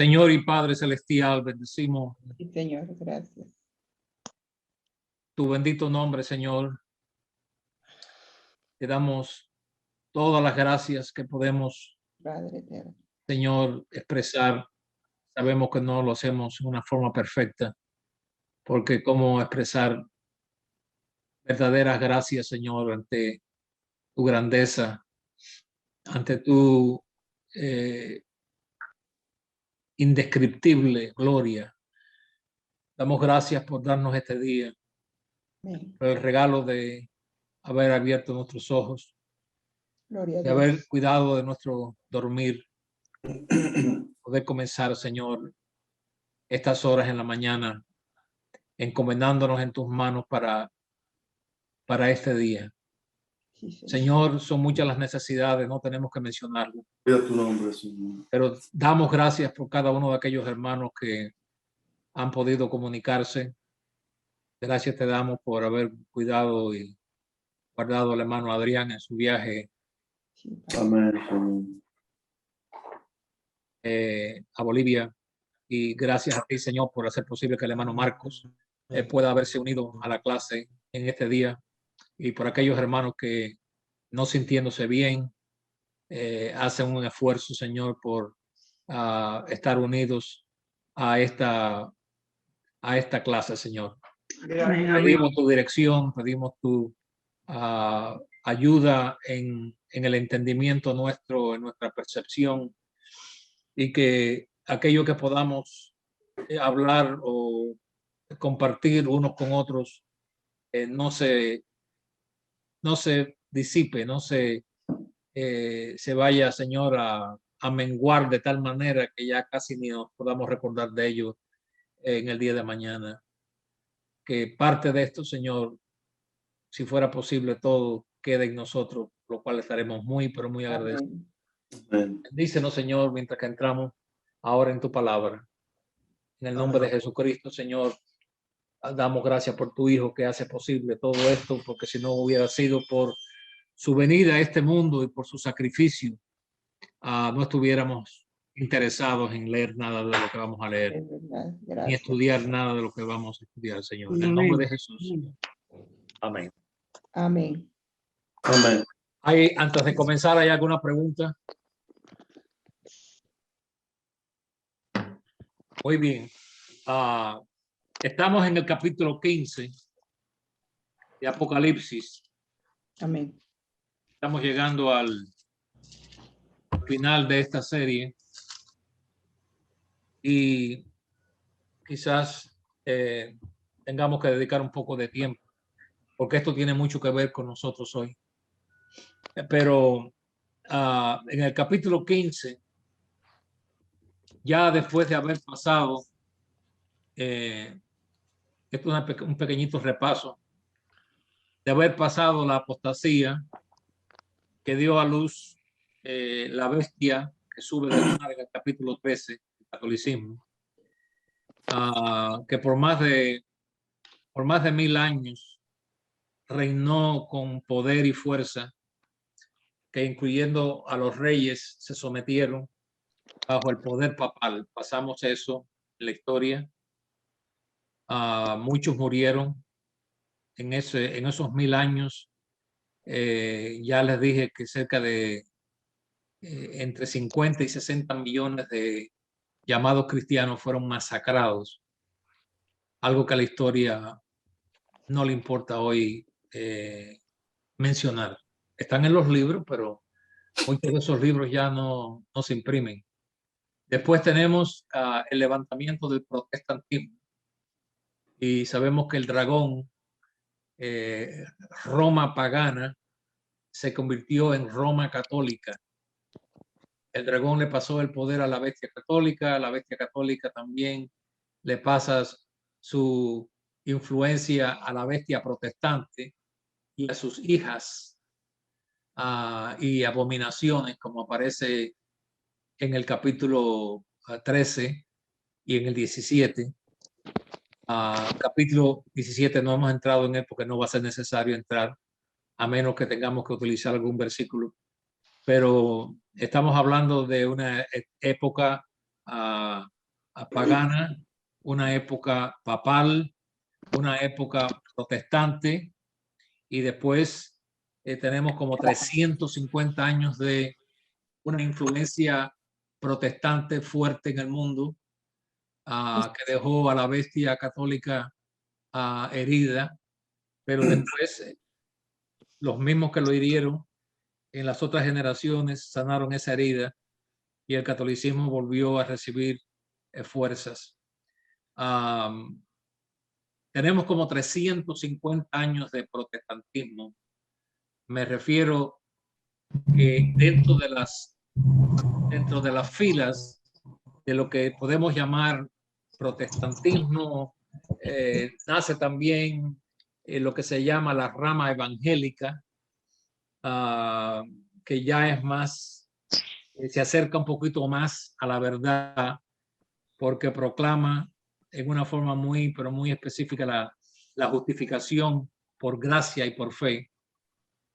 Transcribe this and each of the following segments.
Señor y Padre Celestial, bendecimos Sí, Señor, gracias. tu bendito nombre, Señor. Te damos todas las gracias que podemos, Padre eterno. Señor, expresar. Sabemos que no lo hacemos de una forma perfecta, porque cómo expresar verdaderas gracias, Señor, ante tu grandeza, ante tu indescriptible gloria. Damos gracias por darnos este día, Amén. por el regalo de haber abierto nuestros ojos, Gloria a de Dios. haber cuidado de nuestro dormir, poder comenzar, Señor, estas horas en la mañana, encomendándonos en tus manos para este día. Sí, Señor. Señor, son muchas las necesidades, no tenemos que mencionarlo, Cuida tu nombre, Señor. pero damos gracias por cada uno de aquellos hermanos que han podido comunicarse. Gracias te damos por haber cuidado y guardado al hermano Adrián en su viaje Sí, Padre. Amén, Señor. a Bolivia. Y gracias a ti, Señor, por hacer posible que el hermano Marcos pueda haberse unido a la clase en este día. Y por aquellos hermanos que, no sintiéndose bien, hacen un esfuerzo, Señor, por estar unidos a esta clase, Señor. Pedimos tu dirección, pedimos tu ayuda en el entendimiento nuestro, en nuestra percepción, y que aquello que podamos hablar o compartir unos con otros no se disipe, no se vaya, Señor, a menguar de tal manera que ya casi ni nos podamos recordar de ello en el día de mañana. Que parte de esto, Señor, si fuera posible, todo quede en nosotros, lo cual estaremos muy, pero muy agradecidos. Amén. Amén. Bendícenos, Señor, mientras que entramos ahora en tu palabra. En el nombre de Jesucristo, Señor, damos gracias por tu Hijo que hace posible todo esto, porque si no hubiera sido por su venida a este mundo y por su sacrificio, no estuviéramos interesados en leer nada de lo que vamos a leer, Es verdad. ni Gracias. estudiar nada de lo que vamos a estudiar, Señor. En el nombre de Jesús. Amén. Amén. Amén. Antes de comenzar, ¿hay alguna pregunta? Muy bien. Estamos en el capítulo 15 de Apocalipsis. Amén. Estamos llegando al final de esta serie y quizás tengamos que dedicar un poco de tiempo, porque esto tiene mucho que ver con nosotros hoy. Pero en el capítulo 15, ya después de haber pasado, esto es un pequeñito repaso, de haber pasado la apostasía que dio a luz la bestia que sube del mar en el capítulo 13 del catolicismo, que por más de 1000 años reinó con poder y fuerza, que incluyendo a los reyes se sometieron bajo el poder papal. Pasamos eso en la historia. Muchos murieron en esos 1000 años. Ya les dije que cerca de entre 50 y 60 millones de llamados cristianos fueron masacrados. Algo que a la historia no le importa hoy mencionar. Están en los libros, pero muchos de esos libros ya no se imprimen. Después tenemos el levantamiento del protestantismo y sabemos que el dragón, Roma pagana, se convirtió en Roma católica. El dragón le pasó el poder a la bestia católica también le pasa su influencia a la bestia protestante y a sus hijas y abominaciones, como aparece en el capítulo 13 y en el 17. Capítulo 17 no hemos entrado en él porque no va a ser necesario entrar, a menos que tengamos que utilizar algún versículo. Pero estamos hablando de una época pagana, una época papal, una época protestante, y después tenemos como 350 años de una influencia protestante fuerte en el mundo, que dejó a la bestia católica herida, pero después los mismos que lo hirieron en las otras generaciones sanaron esa herida y el catolicismo volvió a recibir fuerzas. Tenemos como 350 años de protestantismo. Me refiero que dentro de las filas de lo que podemos llamar protestantismo, nace también lo que se llama la rama evangélica, que ya es más, se acerca un poquito más a la verdad, porque proclama en una forma muy, pero muy específica la justificación por gracia y por fe.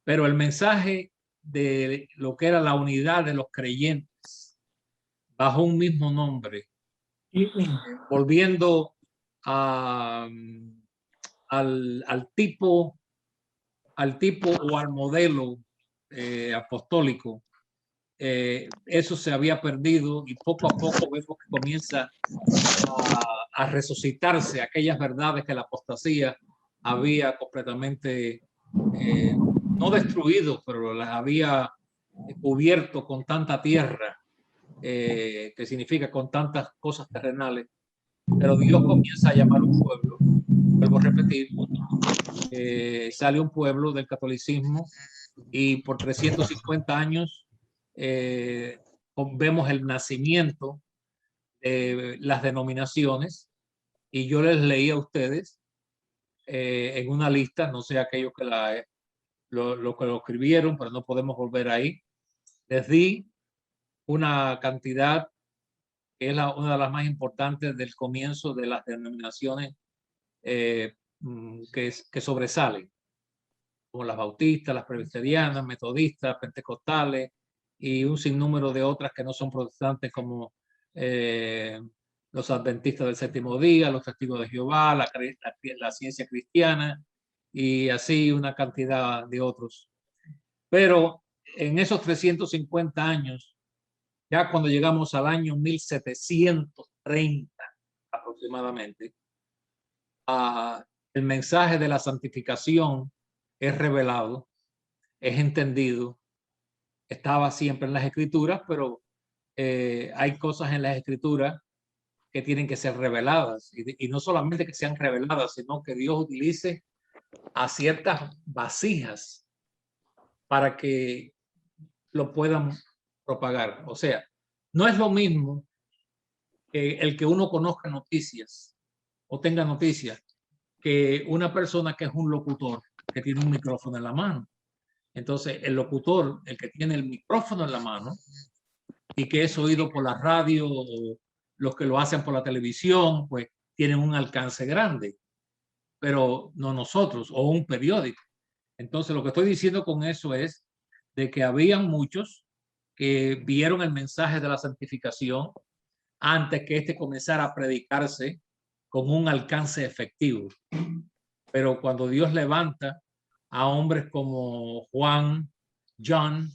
Pero el mensaje de lo que era la unidad de los creyentes bajo un mismo nombre, volviendo al tipo o al modelo apostólico, eso se había perdido y poco a poco vemos que comienza a resucitarse aquellas verdades que la apostasía había completamente no destruido, pero las había cubierto con tanta tierra, que significa con tantas cosas terrenales. Pero Dios comienza a llamar un pueblo, vuelvo a repetir, sale un pueblo del catolicismo y por 350 años vemos el nacimiento de las denominaciones, y yo les leí a ustedes en una lista, no sé aquellos que lo escribieron, pero no podemos volver ahí. Les di una cantidad que es una de las más importantes del comienzo de las denominaciones que sobresalen, como las bautistas, las presbiterianas, metodistas, pentecostales y un sinnúmero de otras que no son protestantes, como los adventistas del séptimo día, los testigos de Jehová, la ciencia cristiana y así una cantidad de otros. Pero en esos 350 años, ya cuando llegamos al año 1730 aproximadamente, el mensaje de la santificación es revelado, es entendido, estaba siempre en las escrituras, pero hay cosas en las escrituras que tienen que ser reveladas, y no solamente que sean reveladas, sino que Dios utilice a ciertas vasijas para que lo puedan propagar. O sea, no es lo mismo que el que uno conozca noticias o tenga noticias que una persona que es un locutor, que tiene un micrófono en la mano. Entonces, el locutor, el que tiene el micrófono en la mano y que es oído por la radio o los que lo hacen por la televisión, pues tienen un alcance grande, pero no nosotros, o un periódico. Entonces, lo que estoy diciendo con eso es de que habían muchos que vieron el mensaje de la santificación antes que este comenzara a predicarse con un alcance efectivo. Pero cuando Dios levanta a hombres como Juan, John,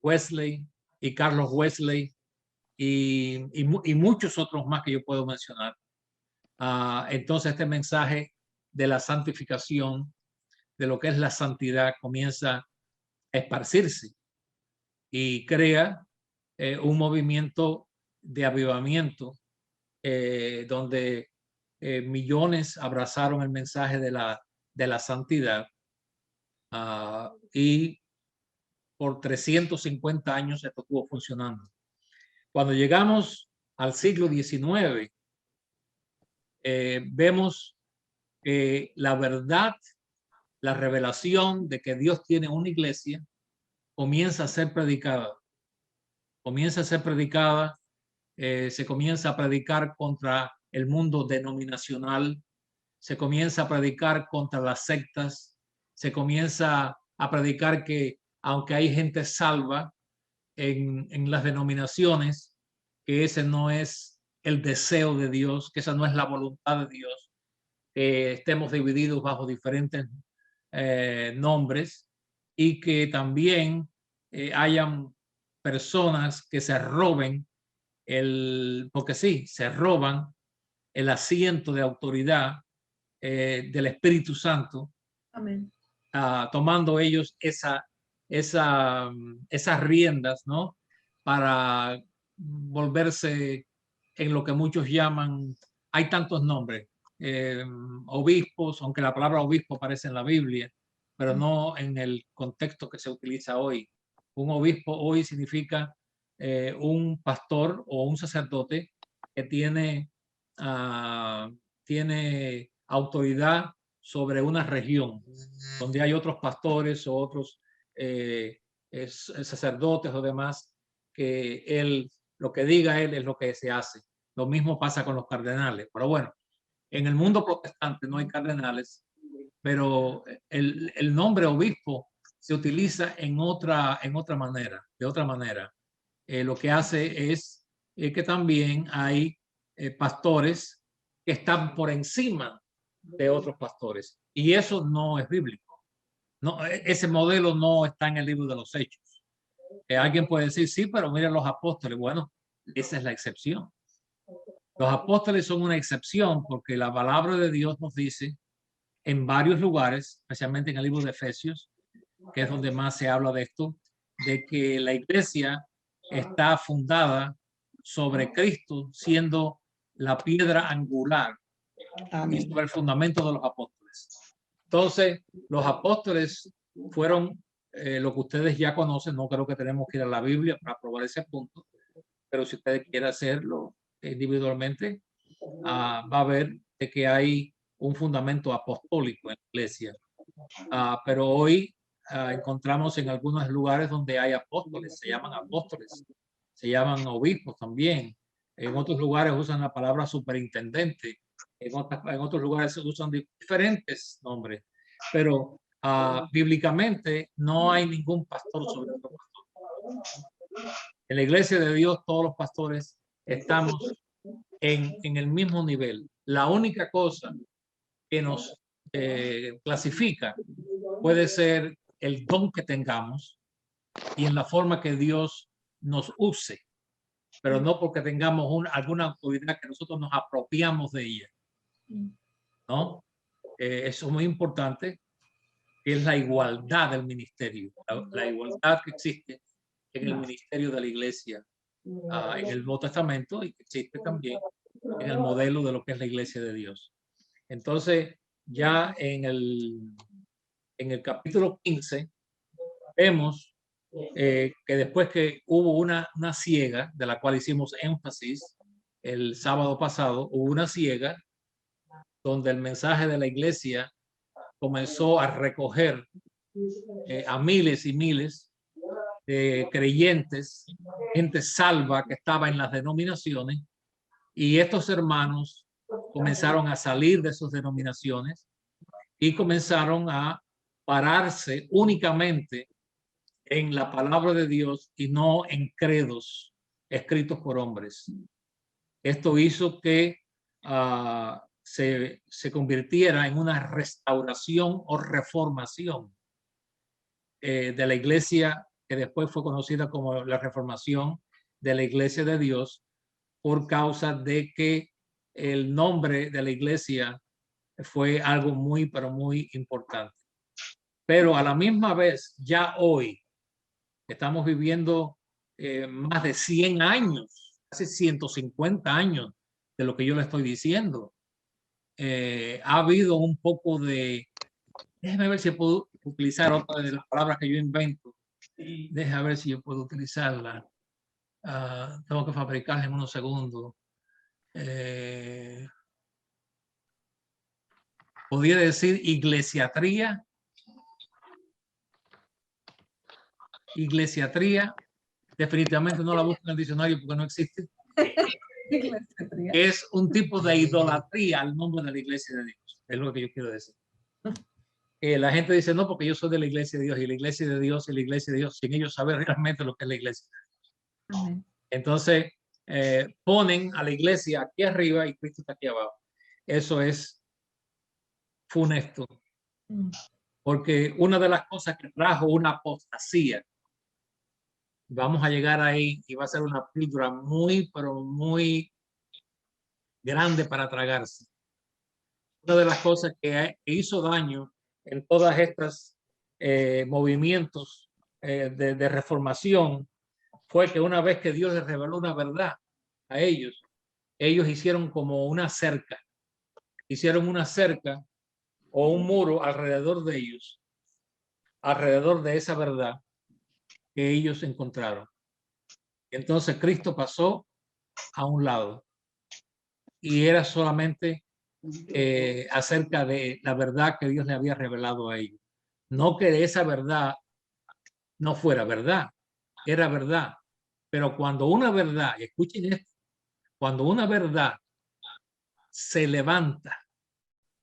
Wesley y Carlos Wesley y muchos otros más que yo puedo mencionar, entonces este mensaje de la santificación, de lo que es la santidad, comienza a esparcirse y crea un movimiento de avivamiento donde millones abrazaron el mensaje de la santidad, y por 350 años esto estuvo funcionando. Cuando llegamos al siglo XIX, vemos que la verdad, la revelación de que Dios tiene una iglesia, comienza a ser predicada. Se comienza a predicar contra el mundo denominacional, se comienza a predicar contra las sectas, se comienza a predicar que aunque hay gente salva en las denominaciones, que ese no es el deseo de Dios, que esa no es la voluntad de Dios, que estemos divididos bajo diferentes nombres y que también hayan personas que se roben porque sí, se roban el asiento de autoridad del Espíritu Santo. Amén. Tomando ellos esas riendas, ¿no? Para volverse en lo que muchos llaman, hay tantos nombres, obispos, aunque la palabra obispo aparece en la Biblia, pero no en el contexto que se utiliza hoy. Un obispo hoy significa un pastor o un sacerdote que tiene autoridad sobre una región donde hay otros pastores o otros sacerdotes o demás, que él, lo que diga él es lo que se hace. Lo mismo pasa con los cardenales. Pero bueno, en el mundo protestante no hay cardenales, pero el nombre obispo se utiliza en otra manera, de otra manera. Lo que hace es que también hay pastores que están por encima de otros pastores, y eso no es bíblico. No, ese modelo no está en el libro de los Hechos. Alguien puede decir, sí, pero miren los apóstoles. Bueno, esa es la excepción. Los apóstoles son una excepción porque la palabra de Dios nos dice en varios lugares, especialmente en el libro de Efesios, que es donde más se habla de esto, de que la iglesia está fundada sobre Cristo siendo la piedra angular y sobre el fundamento de los apóstoles. Entonces, los apóstoles fueron lo que ustedes ya conocen. No creo que tenemos que ir a la Biblia para probar ese punto, pero si ustedes quieren hacerlo individualmente, va a ver de que hay un fundamento apostólico en la iglesia. Pero hoy encontramos en algunos lugares donde hay apóstoles, se llaman apóstoles, se llaman obispos también. En otros lugares usan la palabra superintendente. En otros lugares se usan diferentes nombres, pero bíblicamente no hay ningún pastor sobre otro pastor. En la iglesia de Dios todos los pastores estamos en el mismo nivel. La única cosa que nos clasifica puede ser el don que tengamos y en la forma que Dios nos use, pero no porque tengamos alguna autoridad que nosotros nos apropiamos de ella, ¿no? Eso es muy importante, que es la igualdad del ministerio, la igualdad que existe en el ministerio de la iglesia en el Nuevo Testamento y que existe también en el modelo de lo que es la iglesia de Dios. Entonces, ya en el capítulo 15 vemos que después que hubo una siega, de la cual hicimos énfasis el sábado pasado, hubo una siega donde el mensaje de la iglesia comenzó a recoger a miles y miles de creyentes, gente salva que estaba en las denominaciones, y estos hermanos comenzaron a salir de sus denominaciones y comenzaron a pararse únicamente en la palabra de Dios y no en credos escritos por hombres. Esto hizo que se convirtiera en una restauración o reformación de la iglesia, que después fue conocida como la reformación de la iglesia de Dios, por causa de que el nombre de la iglesia fue algo muy, pero muy importante. Pero a la misma vez, ya hoy estamos viviendo más de 100 años, casi 150 años de lo que yo le estoy diciendo. Ha habido un poco de, déjeme ver si puedo utilizar otra de las palabras que yo invento. Déjame ver si yo puedo utilizarla. Tengo que fabricarla en unos segundos. Podría decir iglesiatría. Iglesiatría, definitivamente no la busco en el diccionario porque no existe. Es un tipo de idolatría al nombre de la iglesia de Dios. Es lo que yo quiero decir. La gente dice, no, porque yo soy de la iglesia de Dios, y la iglesia de Dios y la iglesia de Dios, sin ellos saber realmente lo que es la iglesia. Amén. Entonces, ponen a la iglesia aquí arriba y Cristo está aquí abajo. Eso es funesto, porque una de las cosas que trajo una apostasía, vamos a llegar ahí y va a ser una píldora muy, pero muy grande para tragarse. Una de las cosas que hizo daño en todas estas movimientos de reformación fue que una vez que Dios les reveló una verdad a ellos, ellos hicieron como una cerca, hicieron una cerca o un muro alrededor de ellos, alrededor de esa verdad que ellos encontraron. Entonces Cristo pasó a un lado y era solamente acerca de la verdad que Dios le había revelado a ellos. No que esa verdad no fuera verdad, era verdad. Pero cuando una verdad, escuchen esto, cuando una verdad se levanta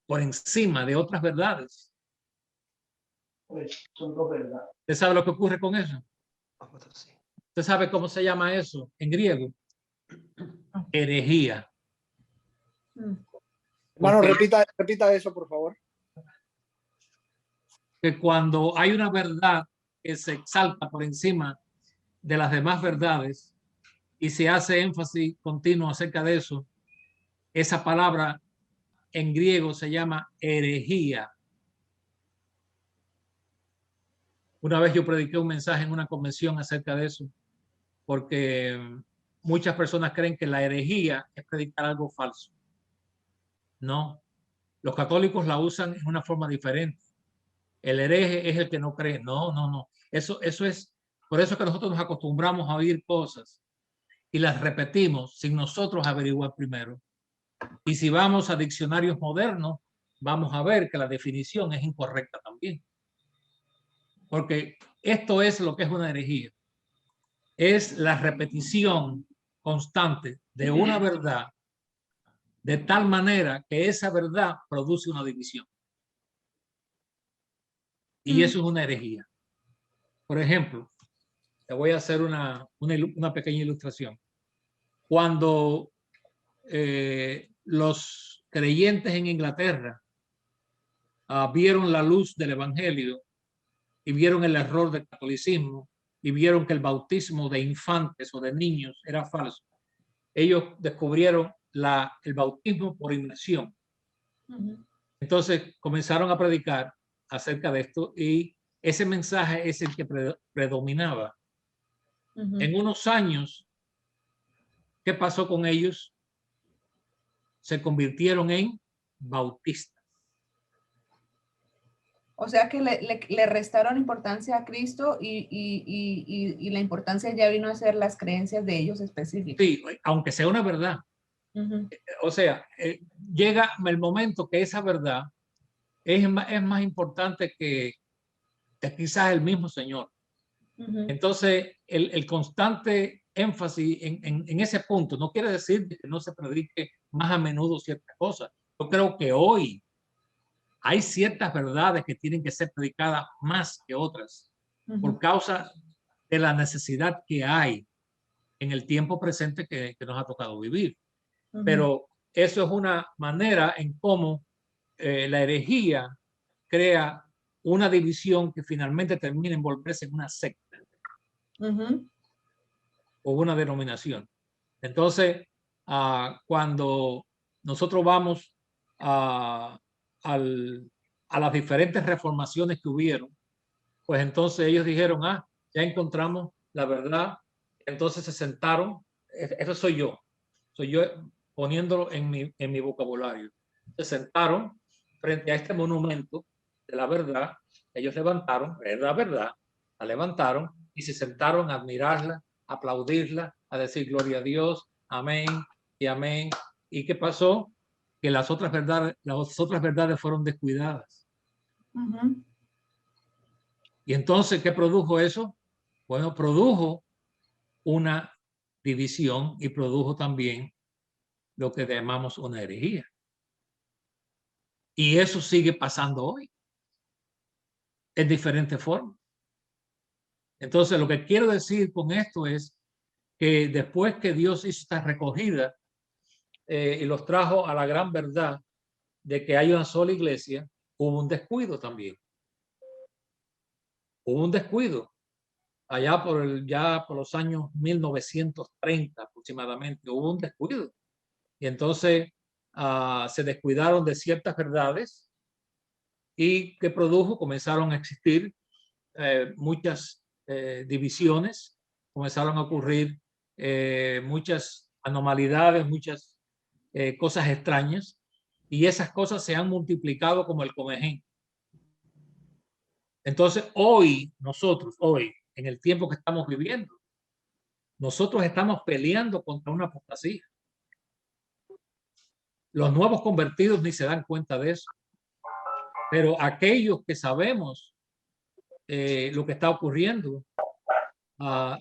por encima de otras verdades, Pues son dos verdades. ¿usted sabe lo que ocurre con eso? ¿Usted sabe cómo se llama eso en griego? Herejía. Hermano, Porque repita eso, por favor. que cuando hay una verdad que se exalta por encima de las demás verdades y se hace énfasis continuo acerca de eso, esa palabra en griego se llama herejía. Una vez yo prediqué un mensaje en una convención acerca de eso, porque muchas personas creen que la herejía es predicar algo falso. No, los católicos la usan en una forma diferente. El hereje es el que no cree. No, no, no. Eso es, por eso es que nosotros nos acostumbramos a oír cosas y las repetimos sin nosotros averiguar primero. Y si vamos a diccionarios modernos, vamos a ver que la definición es incorrecta también. Porque esto es lo que es una herejía. Es la repetición constante de una verdad de tal manera que esa verdad produce una división. Y eso es una herejía. Por ejemplo, te voy a hacer una pequeña ilustración. Cuando los creyentes en Inglaterra vieron la luz del evangelio y vieron el error del catolicismo y vieron que el bautismo de infantes o de niños era falso, ellos descubrieron el bautismo por inmersión. Entonces comenzaron a predicar acerca de esto y ese mensaje es el que predominaba. En unos años, ¿qué pasó con ellos? Se convirtieron en bautistas. O sea que le restaron importancia a Cristo y la importancia ya vino a ser las creencias de ellos específicas. Sí, aunque sea una verdad. O sea, llega el momento que esa verdad es más importante que quizás el mismo Señor. Entonces, el constante énfasis en ese punto no quiere decir que no se predique más a menudo ciertas cosas. Yo creo que hoy hay ciertas verdades que tienen que ser predicadas más que otras por causa de la necesidad que hay en el tiempo presente que nos ha tocado vivir. Pero eso es una manera en cómo la herejía crea una división que finalmente termina en volverse en una secta o una denominación. Entonces, cuando nosotros vamos a las diferentes reformaciones que hubieron, pues entonces ellos dijeron, ya encontramos la verdad. Entonces se sentaron, eso soy yo poniéndolo en mi vocabulario. Se sentaron frente a este monumento de la verdad. Ellos levantaron, es la verdad, la levantaron y se sentaron a admirarla, a aplaudirla, a decir gloria a Dios, amén y amén. ¿Y qué pasó? Que las otras verdades fueron descuidadas. Y entonces, ¿qué produjo eso? Bueno, produjo una división y produjo también lo que llamamos una herejía. Y eso sigue pasando hoy en diferentes formas. Entonces, lo que quiero decir con esto es que después que Dios hizo esta recogida y los trajo a la gran verdad de que hay una sola iglesia, hubo un descuido también. Hubo un descuido allá ya por los años 1930 aproximadamente, hubo un descuido. Y entonces se descuidaron de ciertas verdades y que comenzaron a existir muchas divisiones, comenzaron a ocurrir muchas anormalidades, muchas cosas extrañas, y esas cosas se han multiplicado como el comején. Entonces, nosotros, en el tiempo que estamos viviendo, nosotros estamos peleando contra una apostasía. Los nuevos convertidos ni se dan cuenta de eso. Pero aquellos que sabemos lo que está ocurriendo,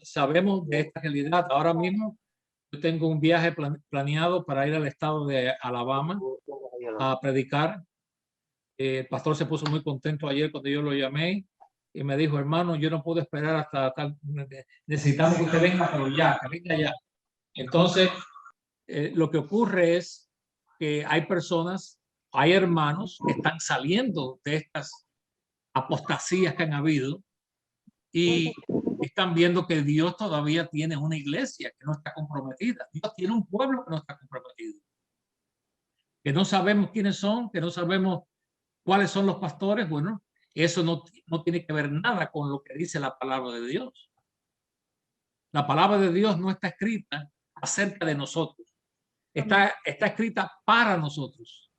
sabemos de esta realidad. Ahora mismo yo tengo un viaje planeado para ir al estado de Alabama a predicar. El pastor se puso muy contento ayer cuando yo lo llamé y me dijo, hermano, yo no puedo esperar hasta tal, necesitamos que usted venga, pero ya, que venga ya. Entonces, lo que ocurre es que hay personas, hay hermanos que están saliendo de estas apostasías que han habido y están viendo que Dios todavía tiene una iglesia que no está comprometida. Dios tiene un pueblo que no está comprometido. Que no sabemos quiénes son, que no sabemos cuáles son los pastores. Bueno, eso no tiene que ver nada con lo que dice la palabra de Dios. La palabra de Dios no está escrita acerca de nosotros. Está escrita para nosotros.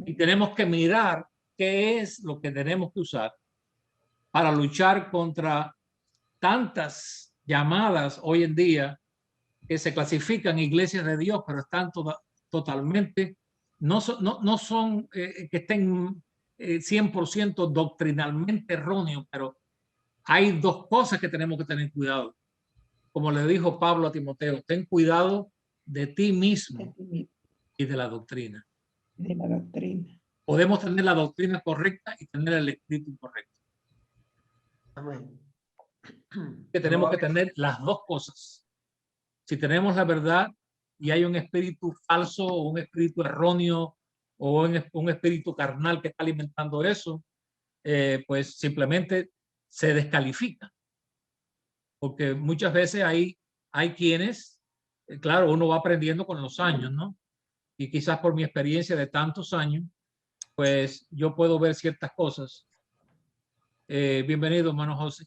Y tenemos que mirar qué es lo que tenemos que usar para luchar contra tantas llamadas hoy en día que se clasifican iglesias de Dios, pero están totalmente, no son que estén 100% doctrinalmente erróneos, pero hay dos cosas que tenemos que tener cuidado. Como le dijo Pablo a Timoteo, ten cuidado de ti mismo y de la doctrina. De la doctrina. Podemos tener la doctrina correcta y tener el espíritu incorrecto. Amén. Que tenemos que tener las dos cosas. Si tenemos la verdad y hay un espíritu falso o un espíritu erróneo o un espíritu carnal que está alimentando eso, pues simplemente se descalifica. Porque muchas veces hay quienes, claro, uno va aprendiendo con los años, ¿no? Y quizás por mi experiencia de tantos años, pues yo puedo ver ciertas cosas. Bienvenido, hermano José.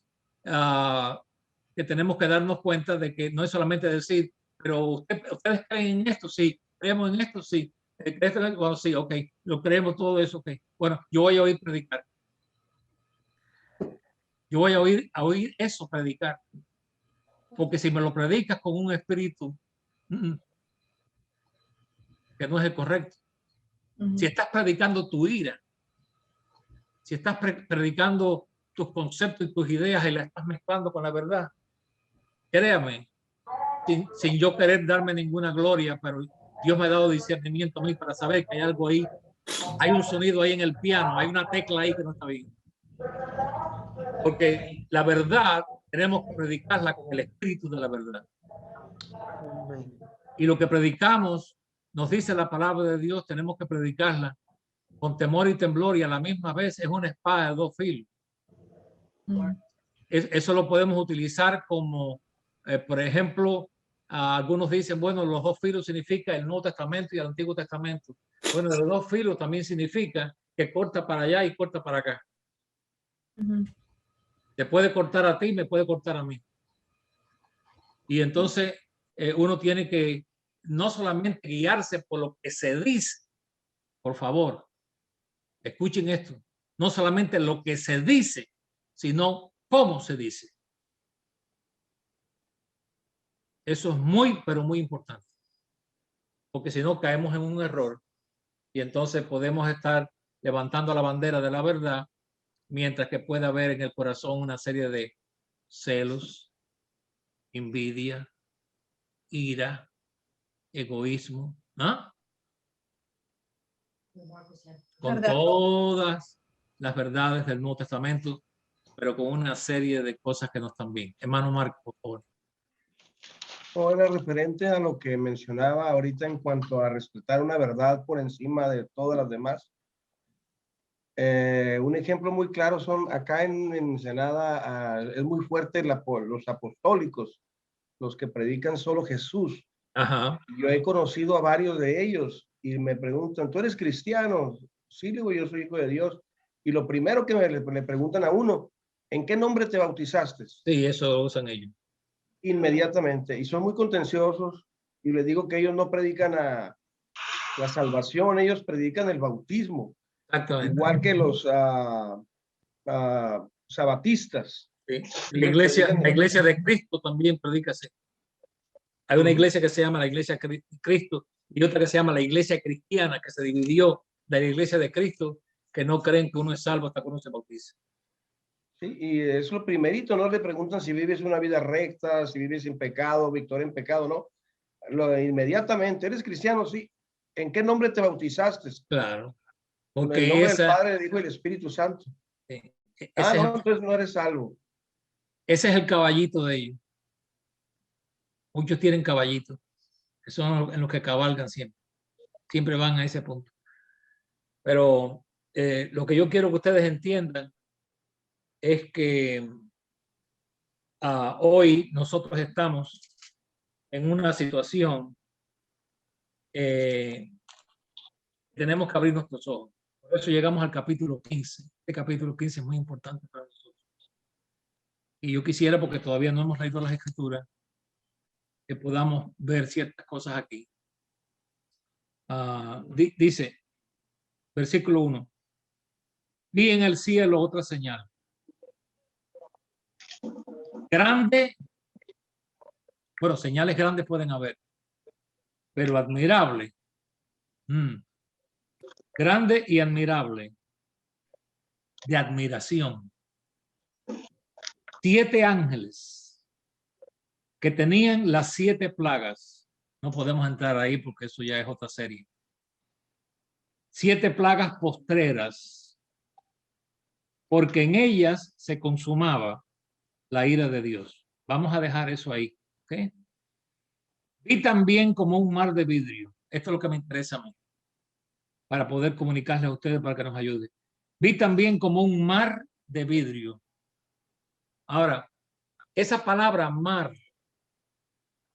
Que tenemos que darnos cuenta de que no es solamente decir, pero ustedes creen en esto, sí, creemos en esto, sí, bueno, sí, ok, lo creemos todo eso, ok. Bueno, yo voy a oír predicar. Yo voy a oír eso predicar. Porque si me lo predicas con un espíritu que no es el correcto, si estás predicando tu ira, si estás predicando tus conceptos y tus ideas y las estás mezclando con la verdad, créame, sin yo querer darme ninguna gloria, pero Dios me ha dado discernimiento a mí para saber que hay algo ahí, hay un sonido ahí en el piano, hay una tecla ahí que no está bien. Porque la verdad tenemos que predicarla con el espíritu de la verdad. Y lo que predicamos, nos dice la palabra de Dios, tenemos que predicarla con temor y temblor, y a la misma vez es una espada de dos filos. Eso lo podemos utilizar como, por ejemplo, algunos dicen, bueno, los dos filos significa el Nuevo Testamento y el Antiguo Testamento. Bueno, los dos filos también significa que corta para allá y corta para acá. Te puede cortar a ti, me puede cortar a mí. Y entonces uno tiene que no solamente guiarse por lo que se dice, por favor, escuchen esto, no solamente lo que se dice, sino cómo se dice. Eso es muy, pero muy importante. Porque si no, caemos en un error y entonces podemos estar levantando la bandera de la verdad, mientras que puede haber en el corazón una serie de celos, envidia, ira, egoísmo, ¿no? Con todas las verdades del Nuevo Testamento, pero con una serie de cosas que no están bien. Hermano Marco, por favor. No, era referente a lo que mencionaba ahorita en cuanto a respetar una verdad por encima de todas las demás. Un ejemplo muy claro son acá en Ensenada, es muy fuerte los apostólicos, los que predican solo Jesús. Ajá. Yo he conocido a varios de ellos y me preguntan, ¿tú eres cristiano? Sí, digo, yo soy hijo de Dios. Y lo primero que le preguntan a uno, ¿en qué nombre te bautizaste? Sí, eso lo usan ellos. Inmediatamente. Y son muy contenciosos y les digo que ellos no predican a la salvación, ellos predican el bautismo. Exactamente. Igual que los sabatistas. Sí. Ellos La predican- iglesia de Cristo también predica así. Hay una iglesia que se llama la Iglesia de Cristo y otra que se llama la Iglesia Cristiana, que se dividió de la Iglesia de Cristo, que no creen que uno es salvo hasta que uno se bautiza. Sí, y es lo primerito, no le preguntan si vives una vida recta, si vives en pecado, victoria en pecado, ¿no? Inmediatamente, ¿eres cristiano? Sí. ¿En qué nombre te bautizaste? Claro, En el porque nombre del Padre, del Hijo y del Espíritu Santo. ese, No, entonces no eres salvo. ese es el caballito de ellos. Muchos tienen caballitos, que son en los que cabalgan siempre. Siempre van a ese punto. Pero lo que yo quiero que ustedes entiendan es que hoy nosotros estamos en una situación, tenemos que abrir nuestros ojos. Por eso llegamos al capítulo 15. Este capítulo 15 es muy importante para nosotros. Y yo quisiera, porque todavía no hemos leído las escrituras, que podamos ver ciertas cosas aquí. Dice, versículo 1. Vi en el cielo otra señal. Grande, bueno, señales grandes pueden haber, pero admirable. Grande y admirable. De admiración. 7 ángeles que tenían las 7 plagas. No podemos entrar ahí porque eso ya es otra serie. 7 plagas postreras, porque en ellas se consumaba la ira de Dios. Vamos a dejar eso ahí. ¿Okay? Vi también como un mar de vidrio. Esto es lo que me interesa a mí, para poder comunicarles a ustedes para que nos ayude. Vi también como un mar de vidrio. Ahora, esa palabra mar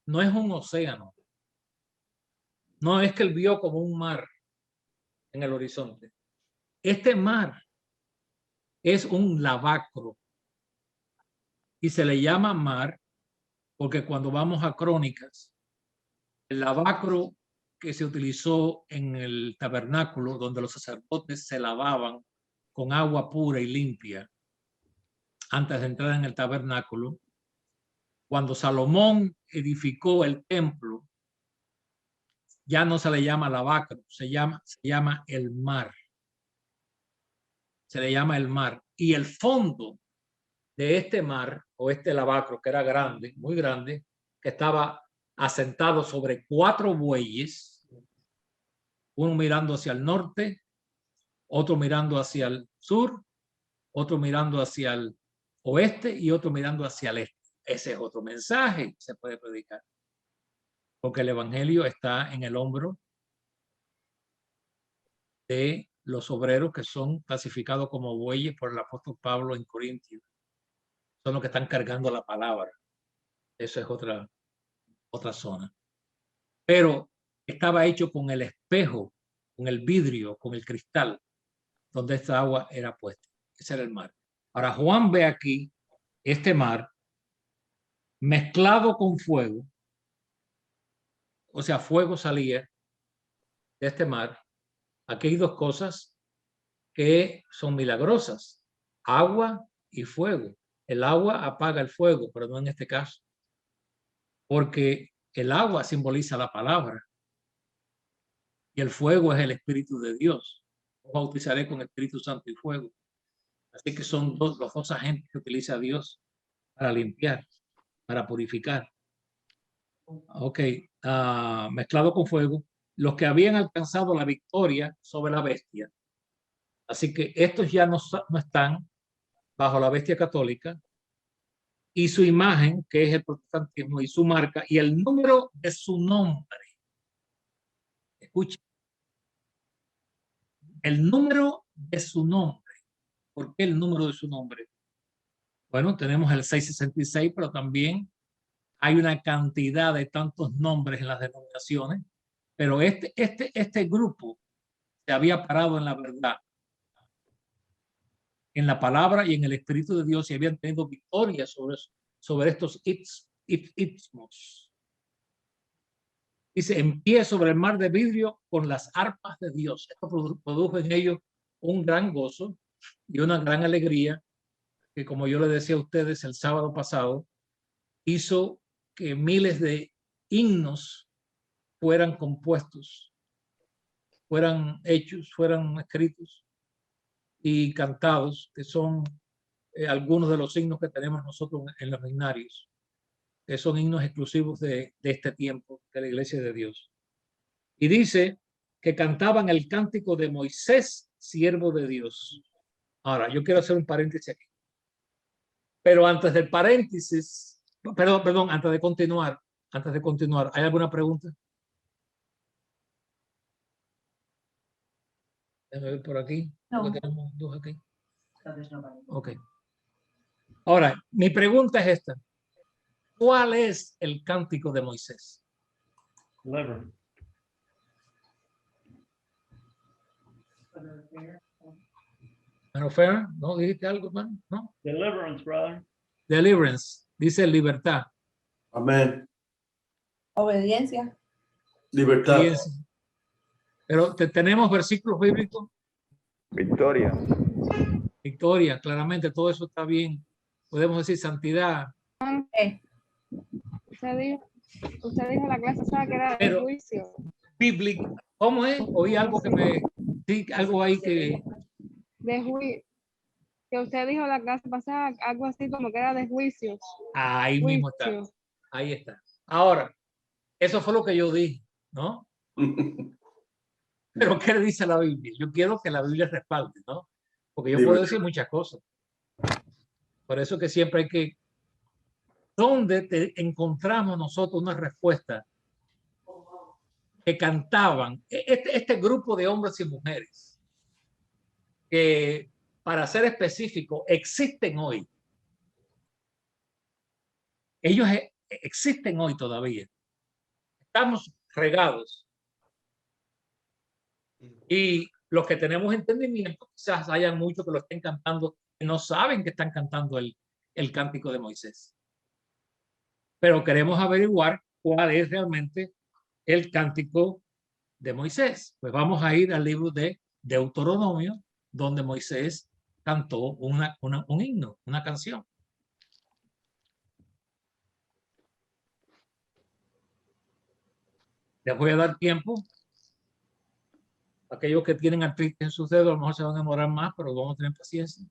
no es un océano. No es que él vio como un mar en el horizonte. Este mar es un lavacro y se le llama mar porque cuando vamos a Crónicas, el lavacro que se utilizó en el tabernáculo donde los sacerdotes se lavaban con agua pura y limpia antes de entrar en el tabernáculo, cuando Salomón edificó el templo, ya no se le llama lavacro, se llama el mar. Se le llama el mar. Y el fondo de este mar, o este lavacro, que era grande, muy grande, que estaba asentado sobre 4 bueyes, uno mirando hacia el norte, otro mirando hacia el sur, otro mirando hacia el oeste y otro mirando hacia el este. Ese es otro mensaje que se puede predicar. Porque el evangelio está en el hombro de los obreros que son clasificados como bueyes por el apóstol Pablo en Corintios. Son los que están cargando la palabra. Eso es otra zona. Pero estaba hecho con el espejo, con el vidrio, con el cristal, donde esta agua era puesta. Ese era el mar. Ahora Juan ve aquí este mar mezclado con fuego. O sea, fuego salía de este mar. Aquí hay 2 cosas que son milagrosas: agua y fuego. El agua apaga el fuego, pero no en este caso, porque el agua simboliza la palabra y el fuego es el Espíritu de Dios. Os bautizaré con Espíritu Santo y fuego. Así que son los 2 agentes que utiliza Dios para limpiar, para purificar. Ok, mezclado con fuego, los que habían alcanzado la victoria sobre la bestia. Así que estos ya no están bajo la bestia católica, y su imagen, que es el protestantismo, y su marca, y el número de su nombre. Escuchen. El número de su nombre. ¿Por qué el número de su nombre? Bueno, tenemos el 666, pero también hay una cantidad de tantos nombres en las denominaciones, pero este grupo se había parado en la verdad, en la palabra y en el Espíritu de Dios, y habían tenido victoria sobre estos istmos. Dice, en pie sobre el mar de vidrio con las arpas de Dios. Esto produjo en ellos un gran gozo y una gran alegría, que como yo le decía a ustedes el sábado pasado, hizo que miles de himnos fueran compuestos, fueran hechos, fueran escritos y cantados, que son algunos de los himnos que tenemos nosotros en los himnarios, que son himnos exclusivos de este tiempo de la Iglesia de Dios. Y dice que cantaban el cántico de Moisés, siervo de Dios. Ahora, yo quiero hacer un paréntesis aquí. Pero antes del paréntesis, perdón, antes de continuar, ¿hay alguna pregunta? Déjame ver por aquí. No. Porque tenemos dos aquí. Ok. Ahora, mi pregunta es esta. ¿Cuál es el cántico de Moisés? Deliverance. ¿Pero fair? ¿No dijiste algo, hermano? ¿No? Deliverance, brother. Deliverance. Dice libertad. Amén. Obediencia. Libertad. Obediencia. Pero tenemos versículos bíblicos. Victoria. Victoria, claramente, todo eso está bien. Podemos decir santidad. Usted dijo la clase pasada que era de Pero- juicio. Bíblico. ¿Cómo es? Oí algo que me... Sí, algo ahí que... De juicio. Que usted dijo la clase pasada algo así como que era de juicios. Ahí mismo está. Juicio. Ahí está. Ahora, eso fue lo que yo dije, ¿no? Pero ¿qué le dice la Biblia? Yo quiero que la Biblia respalde, ¿no? Porque yo puedo decir muchas cosas. Por eso que siempre hay que... ¿Dónde encontramos nosotros una respuesta que cantaban este grupo de hombres y mujeres que, para ser específico, existen hoy? Ellos existen hoy todavía. Estamos regados. Y los que tenemos entendimiento, quizás hayan muchos que lo estén cantando y no saben que están cantando el cántico de Moisés. Pero queremos averiguar cuál es realmente el cántico de Moisés. Pues vamos a ir al libro de Deuteronomio, donde Moisés cantó un himno, una canción. Les voy a dar tiempo. Aquellos que tienen artritis en sus dedos, a lo mejor se van a demorar más, pero vamos a tener paciencia.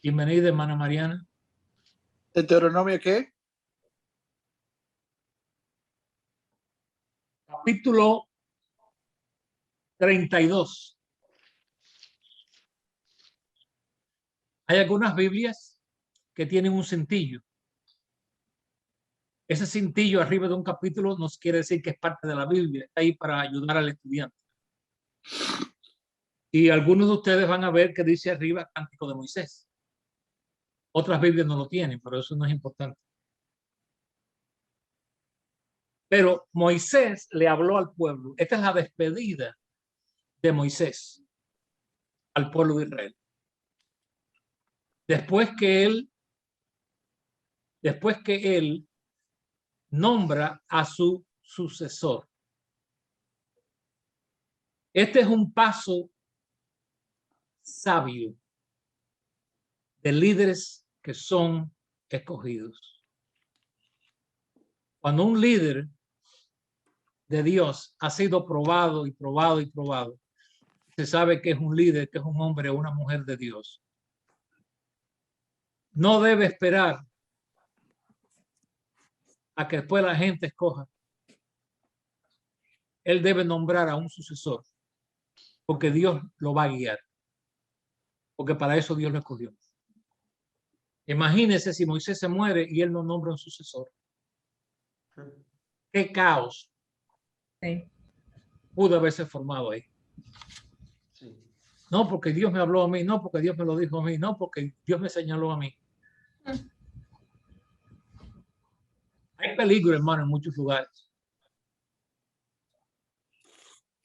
Bienvenida, hermana Mariana. ¿Deuteronomio qué? Capítulo 32. Hay algunas Biblias que tienen un cintillo. Ese cintillo arriba de un capítulo no quiere decir que es parte de la Biblia, está ahí para ayudar al estudiante. Y algunos de ustedes van a ver que dice arriba Cántico de Moisés. Otras Biblias no lo tienen, pero eso no es importante. Pero Moisés le habló al pueblo. Esta es la despedida de Moisés al pueblo de Israel. Después que él nombra a su sucesor. Este es un paso sabio de líderes que son escogidos. Cuando un líder de Dios ha sido probado y probado y probado, se sabe que es un líder, que es un hombre o una mujer de Dios. No debe esperar a que después la gente escoja. Él debe nombrar a un sucesor, porque Dios lo va a guiar. porque para eso Dios lo escogió. Imagínense si Moisés se muere y él no nombra un sucesor. Qué caos Sí. pudo haberse formado ahí. No porque Dios me habló a mí, no porque Dios me lo dijo a mí, no porque Dios me señaló a mí. Hay peligro, hermano, en muchos lugares.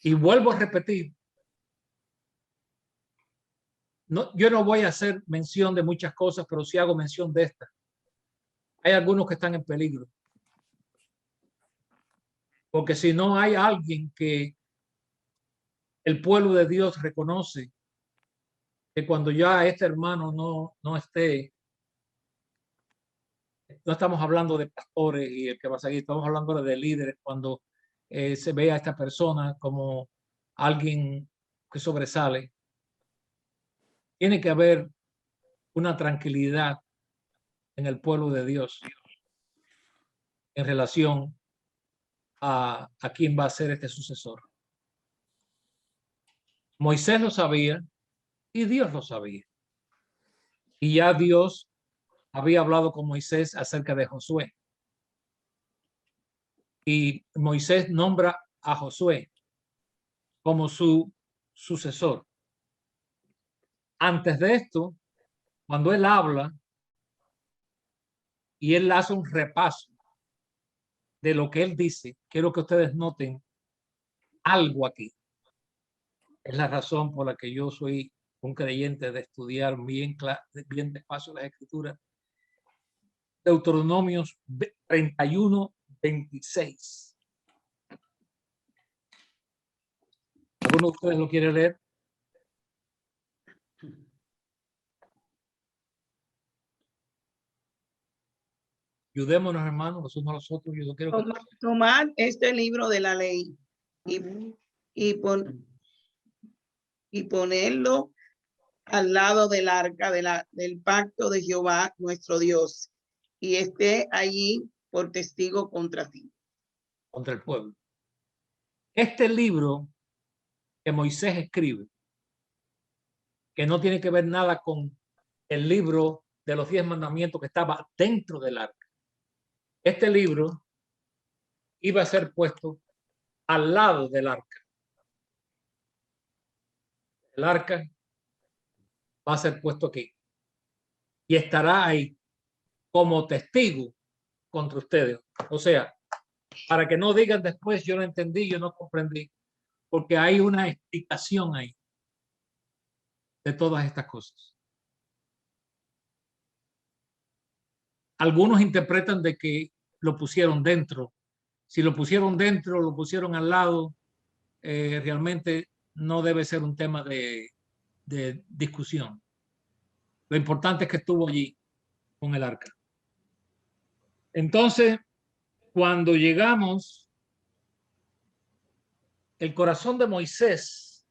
Y vuelvo a repetir, yo no voy a hacer mención de muchas cosas, pero sí hago mención de esta. Hay algunos que están en peligro. Porque si no hay alguien que el pueblo de Dios reconoce que cuando ya este hermano no esté, no estamos hablando de pastores y el que va a seguir, estamos hablando de líderes, cuando se ve a esta persona como alguien que sobresale, tiene que haber una tranquilidad en el pueblo de Dios en relación a quién va a ser este sucesor. Moisés lo sabía y Dios lo sabía. Y ya Dios había hablado con Moisés acerca de Josué. Y Moisés nombra a Josué como su sucesor. Antes de esto, cuando él habla y él hace un repaso de lo que él dice, quiero que ustedes noten algo aquí. Es la razón por la que yo soy un creyente de estudiar bien despacio las escrituras. Deuteronomios 31:26. ¿Alguno de ustedes lo quiere leer? Ayudémonos, hermanos, los unos a los otros. Yo quiero que... Tomar este libro de la ley y ponerlo al lado del arca del pacto de Jehová nuestro Dios, y esté allí por testigo contra ti. Contra el pueblo. Este libro que Moisés escribe, que no tiene que ver nada con el libro de los 10 mandamientos que estaba dentro del arca. Este libro iba a ser puesto al lado del arca. El arca va a ser puesto aquí y estará ahí como testigo contra ustedes. O sea, para que no digan después, yo no entendí, yo no comprendí, porque hay una explicación ahí de todas estas cosas. Algunos interpretan de que lo pusieron dentro. Si lo pusieron dentro, lo pusieron al lado, realmente no debe ser un tema de discusión. Lo importante es que estuvo allí con el arca. Entonces, cuando llegamos, el corazón de Moisés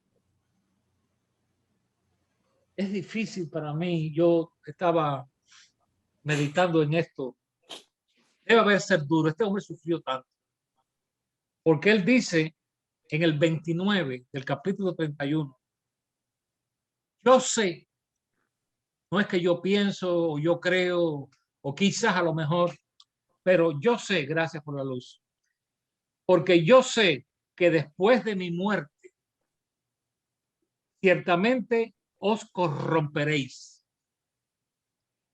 es difícil para mí. Yo estaba meditando en esto. Debe haber ser duro. Este hombre sufrió tanto. Porque él dice en el 29 del capítulo 31, yo sé, no es que yo pienso o yo creo o quizás a lo mejor, pero yo sé, gracias por la luz, porque yo sé que después de mi muerte, ciertamente os corromperéis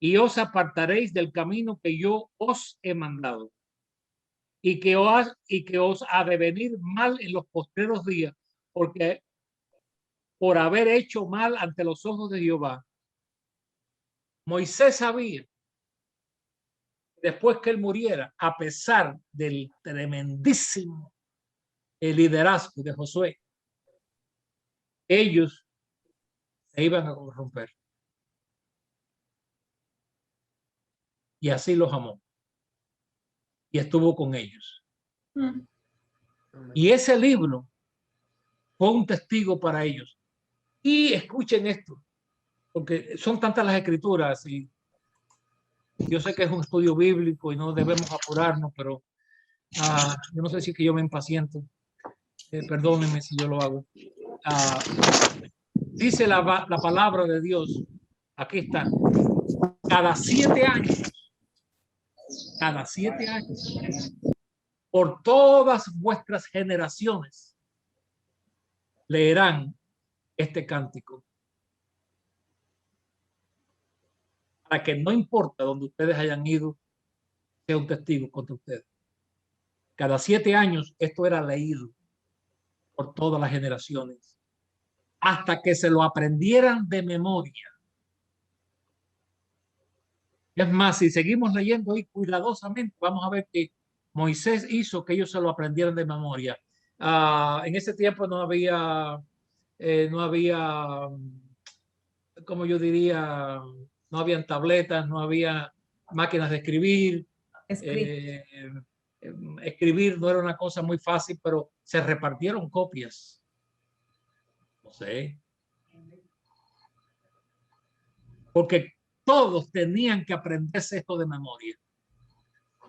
y os apartaréis del camino que yo os he mandado, y que os ha de venir mal en los postreros días, porque por haber hecho mal ante los ojos de Jehová. Moisés sabía, después que él muriera, a pesar del tremendísimo liderazgo de Josué, ellos se iban a corromper. Y así los amó. Y estuvo con ellos. Y ese libro fue un testigo para ellos. Y escuchen esto, porque son tantas las escrituras y yo sé que es un estudio bíblico y no debemos apurarnos, pero yo no sé si es que yo me impaciento. Perdónenme si yo lo hago. Dice la palabra de Dios, aquí está, cada 7 años, por todas vuestras generaciones, leerán este cántico. Para que no importa donde ustedes hayan ido, sea un testigo contra ustedes. Cada 7 años esto era leído por todas las generaciones, hasta que se lo aprendieran de memoria. Es más, si seguimos leyendo ahí cuidadosamente, vamos a ver que Moisés hizo que ellos se lo aprendieran de memoria. En ese tiempo no había, como yo diría, no habían tabletas, no había máquinas de escribir. Escribir no era una cosa muy fácil, pero se repartieron copias. No sé. Porque todos tenían que aprenderse esto de memoria.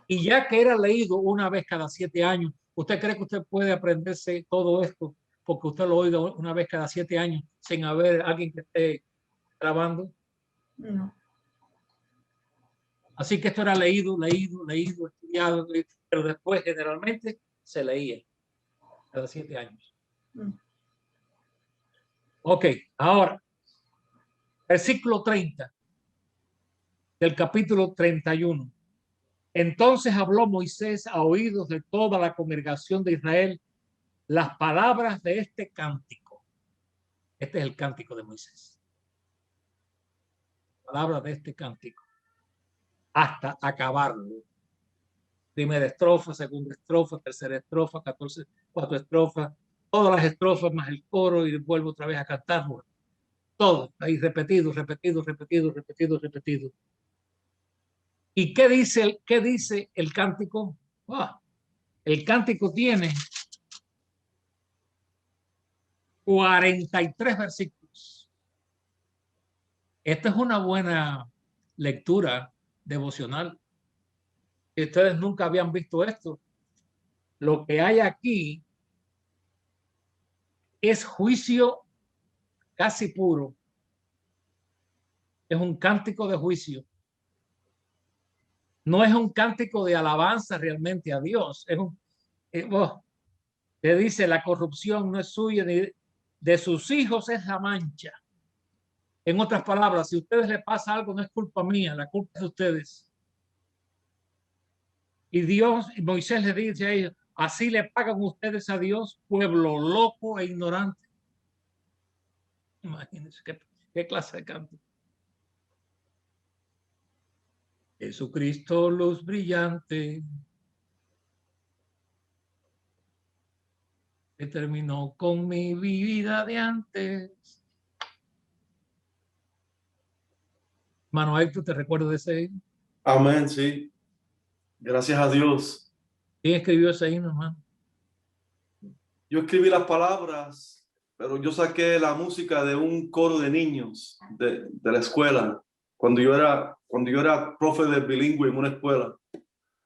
Y ya que era leído una vez cada 7 años, ¿usted cree que usted puede aprenderse todo esto porque usted lo oiga una vez cada 7 años sin haber alguien que esté grabando? No. Así que esto era leído, estudiado, pero después generalmente se leía cada 7 años. Ok, ahora, versículo 30 del capítulo 31. Entonces habló Moisés a oídos de toda la congregación de Israel las palabras de este cántico. Este es el cántico de Moisés. Palabras de este cántico. Hasta acabarlo. Primera estrofa, segunda estrofa, tercera estrofa, 4 estrofas, todas las estrofas más el coro y vuelvo otra vez a cantarlo. Todo ahí repetido. ¿Y qué dice el cántico? El cántico tiene 43 versículos. Esta es una buena lectura devocional. Si ustedes nunca habían visto esto, lo que hay aquí es juicio casi puro. Es un cántico de juicio. No es un cántico de alabanza realmente a Dios. Te dice, la corrupción no es suya ni de sus hijos, es la mancha. En otras palabras, si a ustedes les pasa algo, no es culpa mía, la culpa es de ustedes. Y Moisés le dice a ellos, así le pagan ustedes a Dios, pueblo loco e ignorante. Imagínense qué clase de canto. Jesucristo, luz brillante, que terminó con mi vida de antes. Manuel, ¿tú te recuerdas de ese himno? Amén, sí. Gracias a Dios. ¿Quién escribió ese himno, hermano? Yo escribí las palabras, pero yo saqué la música de un coro de niños de la escuela, cuando yo era profe de bilingüe en una escuela.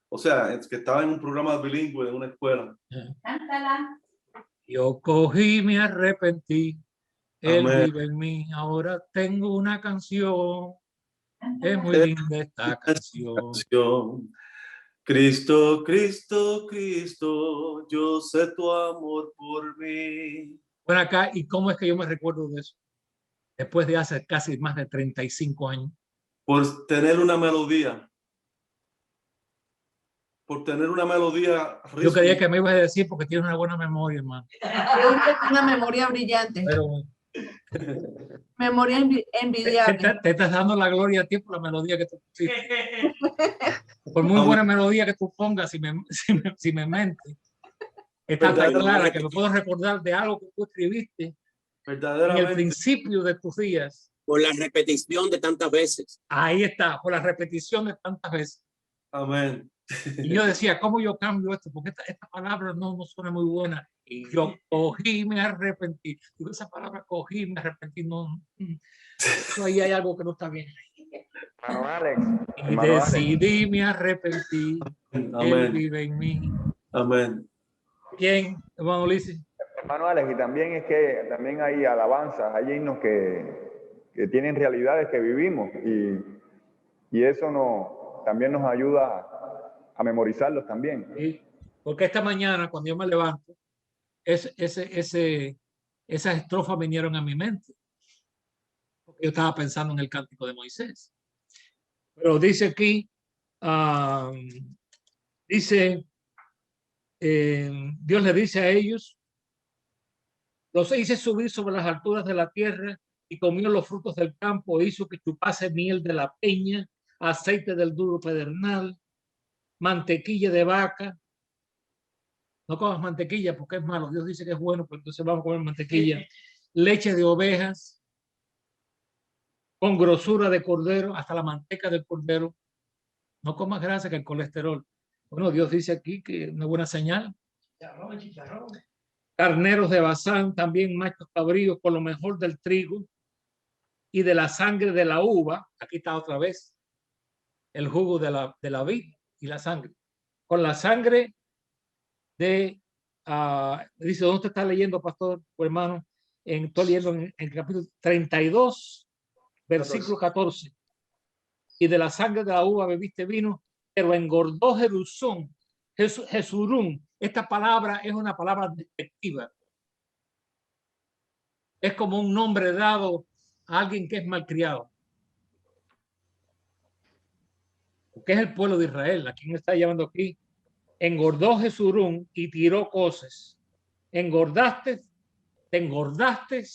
O sea, es que estaba en un programa bilingüe en una escuela. Cántala. Yo cogí, me arrepentí, Él Amén. vive en mí, ahora tengo una canción. Es muy linda esta canción. Cristo, Cristo, Cristo, yo sé tu amor por mí. Bueno, acá, ¿y cómo es que yo me recuerdo de eso? Después de hace casi más de 35 años. Por tener una melodía. Por tener una melodía rítmica. Yo creía que me ibas a decir porque tienes una buena memoria, hermano. Una memoria brillante. Pero Memoria envidiable. te estás dando la gloria a ti por la melodía que tú pusiste. Por muy buena melodía que tú pongas, si me mente, está tan clara que me puedo recordar de algo que tú escribiste en el principio de tus días. Por la repetición de tantas veces. Ahí está, por la repetición de tantas veces. Amén. Y yo decía, ¿cómo yo cambio esto? Porque esta palabra no suena muy buena. Y yo cogí, me arrepentí. Digo, esa palabra cogí, me arrepentí. No, ahí hay algo que no está bien. Hermano Alex. Y decidí, me arrepentí. Amén. Él vive en mí. Amén. ¿Quién, hermano Ulises? Hermano Alex, y también es que también hay alabanzas, hay himnos que tienen realidades que vivimos y eso también nos ayuda a memorizarlos también. ¿Sí? Porque esta mañana, cuando yo me levanto, esas estrofas vinieron a mi mente. Porque yo estaba pensando en el cántico de Moisés. Pero dice aquí, Dios le dice a ellos, los hice subir sobre las alturas de la tierra y comió los frutos del campo, hizo que chupase miel de la peña, aceite del duro pedernal, mantequilla de vaca. No comas mantequilla porque es malo. Dios dice que es bueno, pero entonces vamos a comer mantequilla. Leche de ovejas, con grosura de cordero, hasta la manteca del cordero. No comas grasa que el colesterol. Bueno, Dios dice aquí que una buena señal. Chicharrón. Carneros de Basán, también machos cabríos con lo mejor del trigo y de la sangre de la uva. Aquí está otra vez el jugo de la vid y la sangre. Con la sangre de, dice, ¿dónde usted está leyendo, pastor o hermano? Estoy leyendo en el capítulo 32, versículo 14. Y de la sangre de la uva bebiste vino, pero engordó Jesurún. Esta palabra es una palabra despectiva. Es como un nombre dado a alguien que es malcriado. Porque es el pueblo de Israel. ¿A quién me está llamando aquí? Engordó Jesurún y tiró cosas. Engordaste, te engordaste,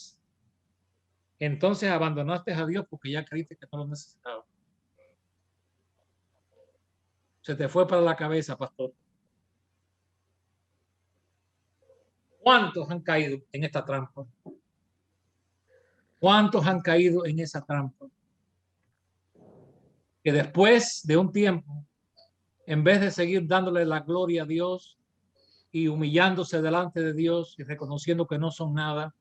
entonces abandonaste a Dios porque ya creíste que no lo necesitabas. Se te fue para la cabeza, pastor. ¿Cuántos han caído en esta trampa? ¿Cuántos han caído en esa trampa? Que después de un tiempo, en vez de seguir dándole la gloria a Dios y humillándose delante de Dios y reconociendo que no son nada,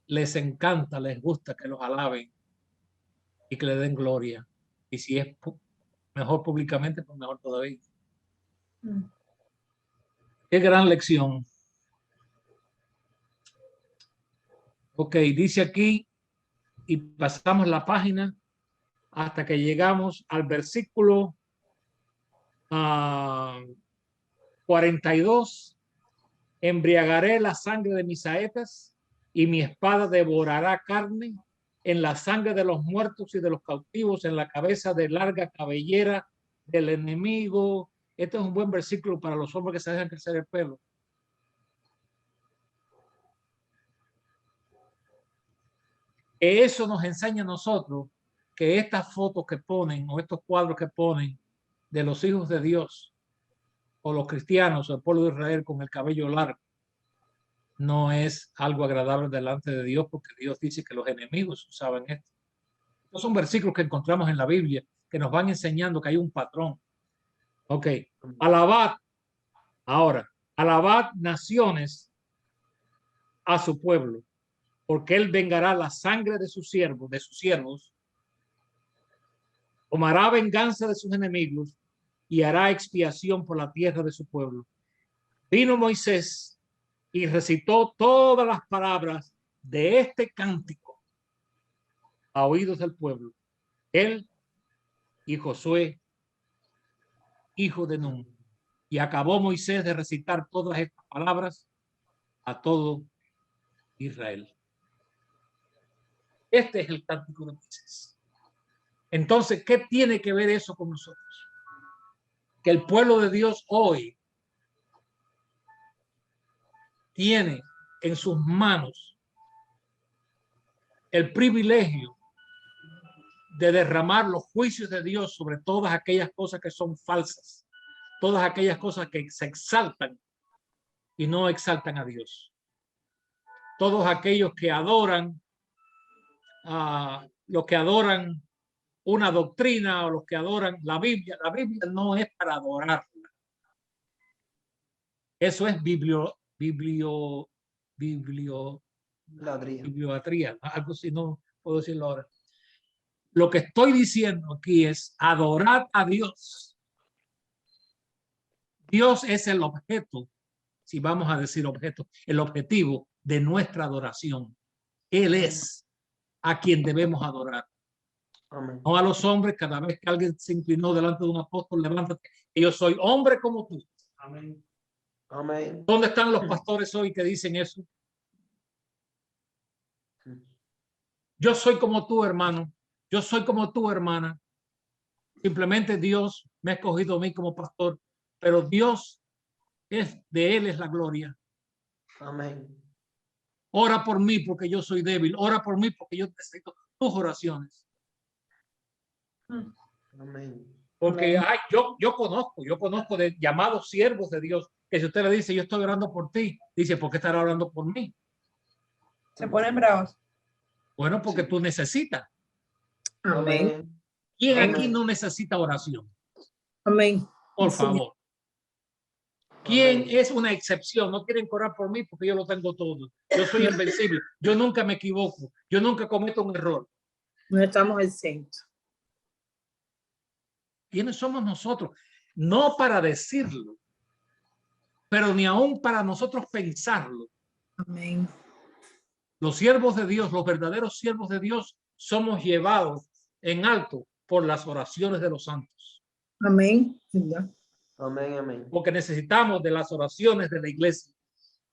les encanta, les gusta que los alaben y que le den gloria. Y si es mejor públicamente, pues mejor todavía. Qué gran lección. Ok, dice aquí, y pasamos la página hasta que llegamos al versículo 42. Embriagaré la sangre de mis saetas y mi espada devorará carne, en la sangre de los muertos y de los cautivos, en la cabeza de larga cabellera del enemigo. Este es un buen versículo para los hombres que se dejan crecer el pelo. Eso nos enseña a nosotros que estas fotos que ponen o estos cuadros que ponen de los hijos de Dios o los cristianos o el pueblo de Israel con el cabello largo no es algo agradable delante de Dios, porque Dios dice que los enemigos usaban esto. Estos son versículos que encontramos en la Biblia que nos van enseñando que hay un patrón. Ok, alabad ahora, alabad naciones a su pueblo, porque él vengará la sangre de sus siervos, tomará venganza de sus enemigos y hará expiación por la tierra de su pueblo. Vino Moisés y recitó todas las palabras de este cántico a oídos del pueblo. Él y Josué, hijo de Nun. Y acabó Moisés de recitar todas estas palabras a todo Israel. Este es el cántico de Moisés. Entonces, ¿qué tiene que ver eso con nosotros? Que el pueblo de Dios hoy tiene en sus manos el privilegio de derramar los juicios de Dios sobre todas aquellas cosas que son falsas, todas aquellas cosas que se exaltan y no exaltan a Dios. Todos aquellos que adoran los que adoran una doctrina o los que adoran la Biblia no es para adorarla. Eso es bibliolatría, algo así, no puedo decirlo ahora. Lo que estoy diciendo aquí es adorar a Dios. Dios es el objeto si vamos a decir objeto, el objetivo de nuestra adoración. Él es a quien debemos adorar. Amén. No a los hombres. Cada vez que alguien se inclinó delante de un apóstol, levántate, que yo soy hombre como tú. Amén. Amén. ¿Dónde están los pastores hoy que dicen eso? Yo soy como tú, hermano. Yo soy como tú, hermana. Simplemente Dios me ha escogido a mí como pastor, pero Dios de Él es la gloria. Amén. Ora por mí porque yo soy débil. Ora por mí porque yo necesito tus oraciones. Amén. Porque yo conozco de llamados siervos de Dios que si usted le dice yo estoy orando por ti, dice ¿por qué estará orando por mí? Se ponen bravos. Bueno, porque tú necesitas. Amén. ¿Quién Amén. aquí no necesita oración? Amén. Por Sí. favor. ¿Quién Amén. es una excepción? No quieren orar por mí porque yo lo tengo todo. Yo soy invencible. Yo nunca me equivoco. Yo nunca cometo un error. No estamos exentos. ¿Quiénes somos nosotros? No para decirlo, pero ni aún para nosotros pensarlo. Amén. Los siervos de Dios, los verdaderos siervos de Dios, somos llevados en alto por las oraciones de los santos. Amén. Señor. Amén. Amén. Porque necesitamos de las oraciones de la iglesia,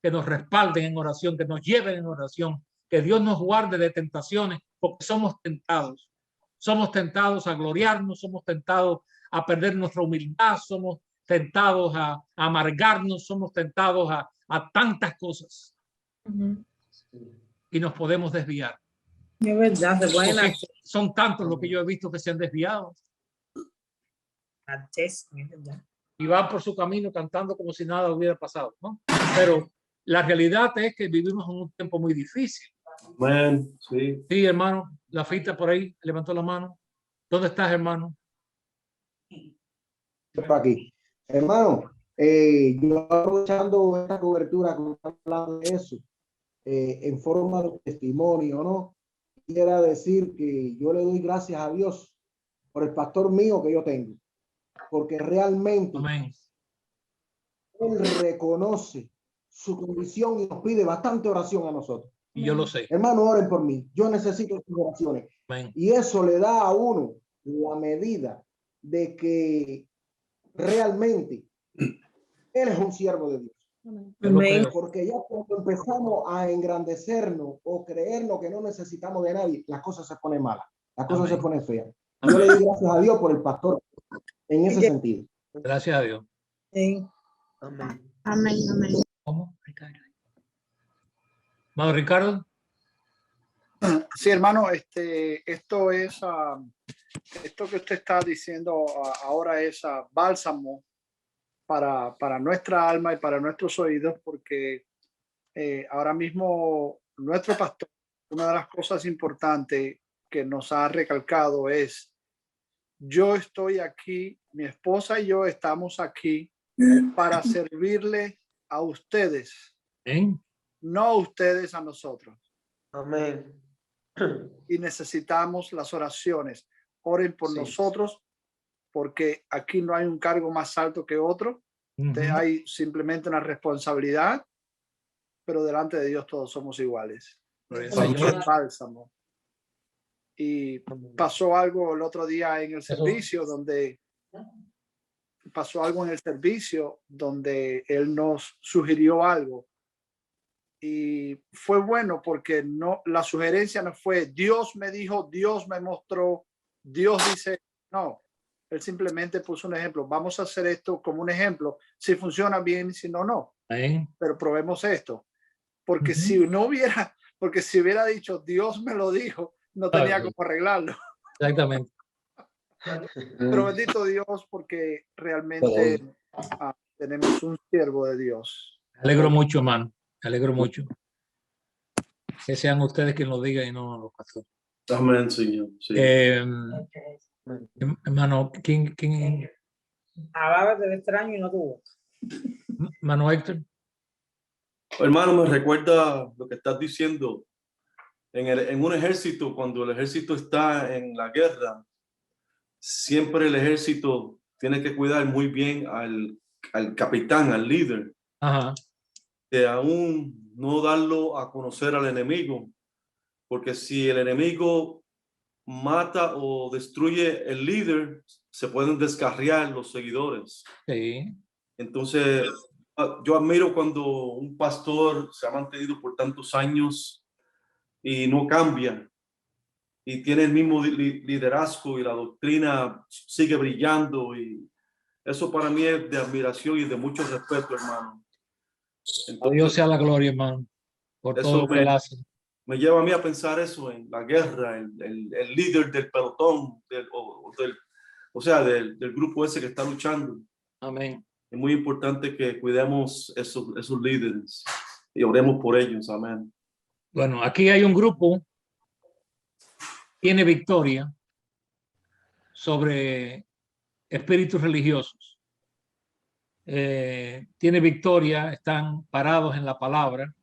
que nos respalden en oración, que nos lleven en oración, que Dios nos guarde de tentaciones, porque somos tentados. Somos tentados a gloriarnos, somos tentados a perder nuestra humildad, somos tentados a amargarnos, somos tentados a tantas cosas. Y nos podemos desviar. Es verdad, se pueden Porque son tantos los que yo he visto que se han desviado es verdad. y van por su camino cantando como si nada hubiera pasado, ¿no? Pero la realidad es que vivimos en un tiempo muy difícil. Amén. Sí. Sí, hermano, la fita por ahí levantó la mano. ¿Dónde estás, hermano? Por aquí. Hermano, yo aprovechando esta cobertura, como están hablando de eso, en forma de testimonio, ¿no? Quiero decir que yo le doy gracias a Dios por el pastor mío que yo tengo, porque realmente Amén. él reconoce su condición y nos pide bastante oración a nosotros. Y yo lo sé. Hermano, oren por mí. Yo necesito sus oraciones. Amén. Y eso le da a uno la medida de que realmente él es un siervo de Dios. Yo lo creo. Porque ya cuando empezamos a engrandecernos o creernos que no necesitamos de nadie, las cosas se ponen malas, las cosas Amén. se ponen feas. Yo le doy gracias a Dios por el pastor en ese sentido. Gracias a Dios. Amén. Amén. Amén, amén. ¿Cómo? Hermano Ricardo. Sí, hermano, esto es, esto que usted está diciendo ahora es bálsamo para nuestra alma y para nuestros oídos, porque ahora mismo nuestro pastor, una de las cosas importantes que nos ha recalcado es: yo estoy aquí, mi esposa y yo estamos aquí para servirle a ustedes, no a ustedes a nosotros. Amén. Y necesitamos las oraciones. Oren por nosotros, porque aquí no hay un cargo más alto que otro. Hay simplemente una responsabilidad, pero delante de Dios todos somos iguales. Somos bálsamo. Y pasó algo el otro día en el servicio donde él nos sugirió algo. Y fue bueno porque no, la sugerencia no fue Dios me dijo, Dios me mostró, Dios dice, no. Él simplemente puso un ejemplo. Vamos a hacer esto como un ejemplo. Si funciona bien, si no, no. Pero probemos esto. Porque si hubiera dicho Dios me lo dijo, no tenía cómo arreglarlo. Exactamente. Pero bendito Dios, porque realmente tenemos un siervo de Dios. Me alegro mucho, hermano. Me alegro mucho. Que sean ustedes quien lo digan y no los pastores. Amén, Señor. Sí. Hermano, ¿quién? Hablaba del extraño y no tuvo. Hermano Héctor. Hermano, me recuerda lo que estás diciendo. En un ejército, cuando el ejército está en la guerra, siempre el ejército tiene que cuidar muy bien al capitán, al líder. Ajá. de aún no darlo a conocer al enemigo, porque si el enemigo mata o destruye el líder, se pueden descarriar los seguidores. Sí. Entonces, yo admiro cuando un pastor se ha mantenido por tantos años y no cambia y tiene el mismo liderazgo y la doctrina sigue brillando, y eso para mí es de admiración y de mucho respeto, hermano. A Entonces, Dios sea la gloria, hermano, por todo eso lo que él hace. me lleva a mí a pensar eso en la guerra, el líder del pelotón, o sea, del grupo ese que está luchando. Amén. Es muy importante que cuidemos esos líderes y oremos por ellos. Amén. Bueno, aquí hay un grupo, tiene victoria sobre espíritus religiosos. Tiene victoria, están parados en la palabra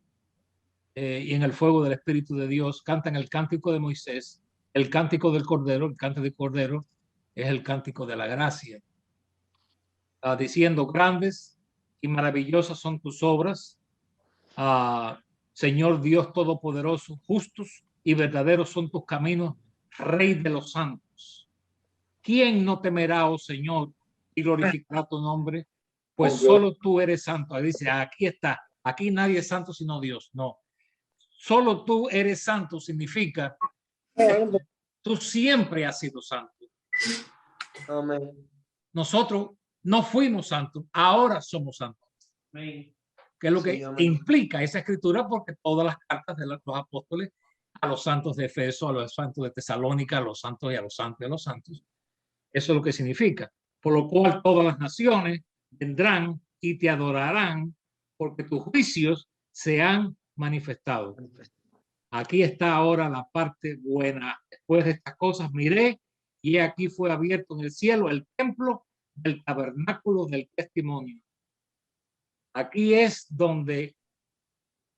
y en el fuego del Espíritu de Dios. Cantan el cántico de Moisés, el cántico del Cordero. El cántico del Cordero es el cántico de la gracia, diciendo: grandes y maravillosas son tus obras, Señor Dios Todopoderoso. Justos y verdaderos son tus caminos, Rey de los santos. ¿Quién no temerá, oh Señor, y glorificará tu nombre? Pues solo tú eres santo. Ahí dice, aquí está, aquí nadie es santo sino Dios. No, solo tú eres santo significa que tú siempre has sido santo. Amén. Nosotros no fuimos santos, ahora somos santos. Amén. Que es lo que Sí, amén. implica esa escritura, porque todas las cartas de los apóstoles a los santos de Efeso, a los santos de Tesalónica, a los santos y a los santos y a los santos, eso es lo que significa. Por lo cual todas las naciones vendrán y te adorarán, porque tus juicios se han manifestado. Aquí está ahora la parte buena. Después de estas cosas miré, y aquí fue abierto en el cielo el templo del tabernáculo del testimonio. Aquí es donde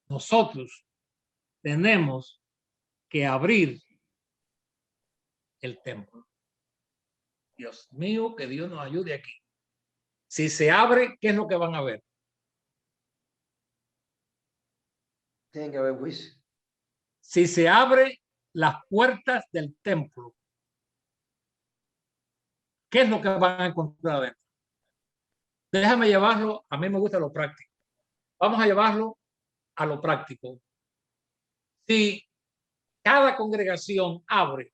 nosotros tenemos que abrir el templo. Dios mío, que Dios nos ayude aquí. Si se abre, ¿qué es lo que van a ver? Tiene que haber juicio. Si se abre las puertas del templo, ¿qué es lo que van a encontrar adentro? Déjame llevarlo, a mí me gusta lo práctico. Vamos a llevarlo a lo práctico. Si cada congregación abre,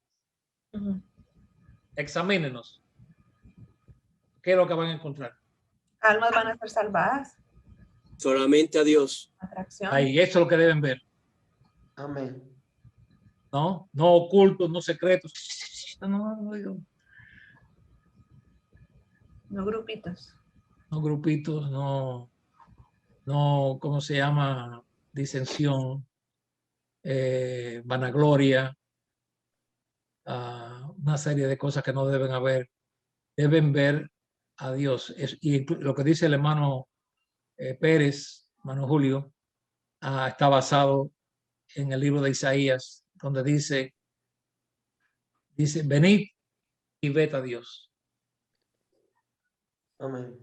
examínenos, ¿qué es lo que van a encontrar? Almas van a ser salvadas. Solamente a Dios. Atracción. Ahí, eso es lo que deben ver. Amén. No ocultos, no secretos. No grupitos. No grupitos, no, ¿cómo se llama? Disensión, vanagloria, una serie de cosas que no deben haber. Deben ver a Dios. Y lo que dice el hermano Pérez, hermano Julio, está basado en el libro de Isaías, donde dice, venid y ved a Dios. Amén.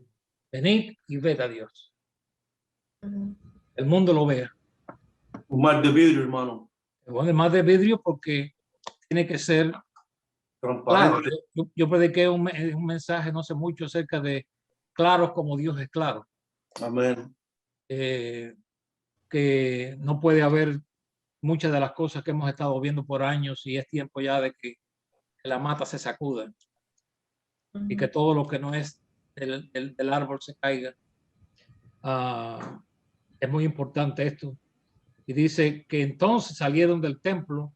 Venid y ved a Dios. El mundo lo vea. Un mar de vidrio, hermano. Bueno, el mar de vidrio, porque tiene que ser claro. Yo prediqué un mensaje no sé mucho acerca de claros como Dios es claro. Amén. Que no puede haber muchas de las cosas que hemos estado viendo por años, y es tiempo ya de que la mata se sacuda y que todo lo que no es del árbol se caiga. Es muy importante esto. Y dice que entonces salieron del templo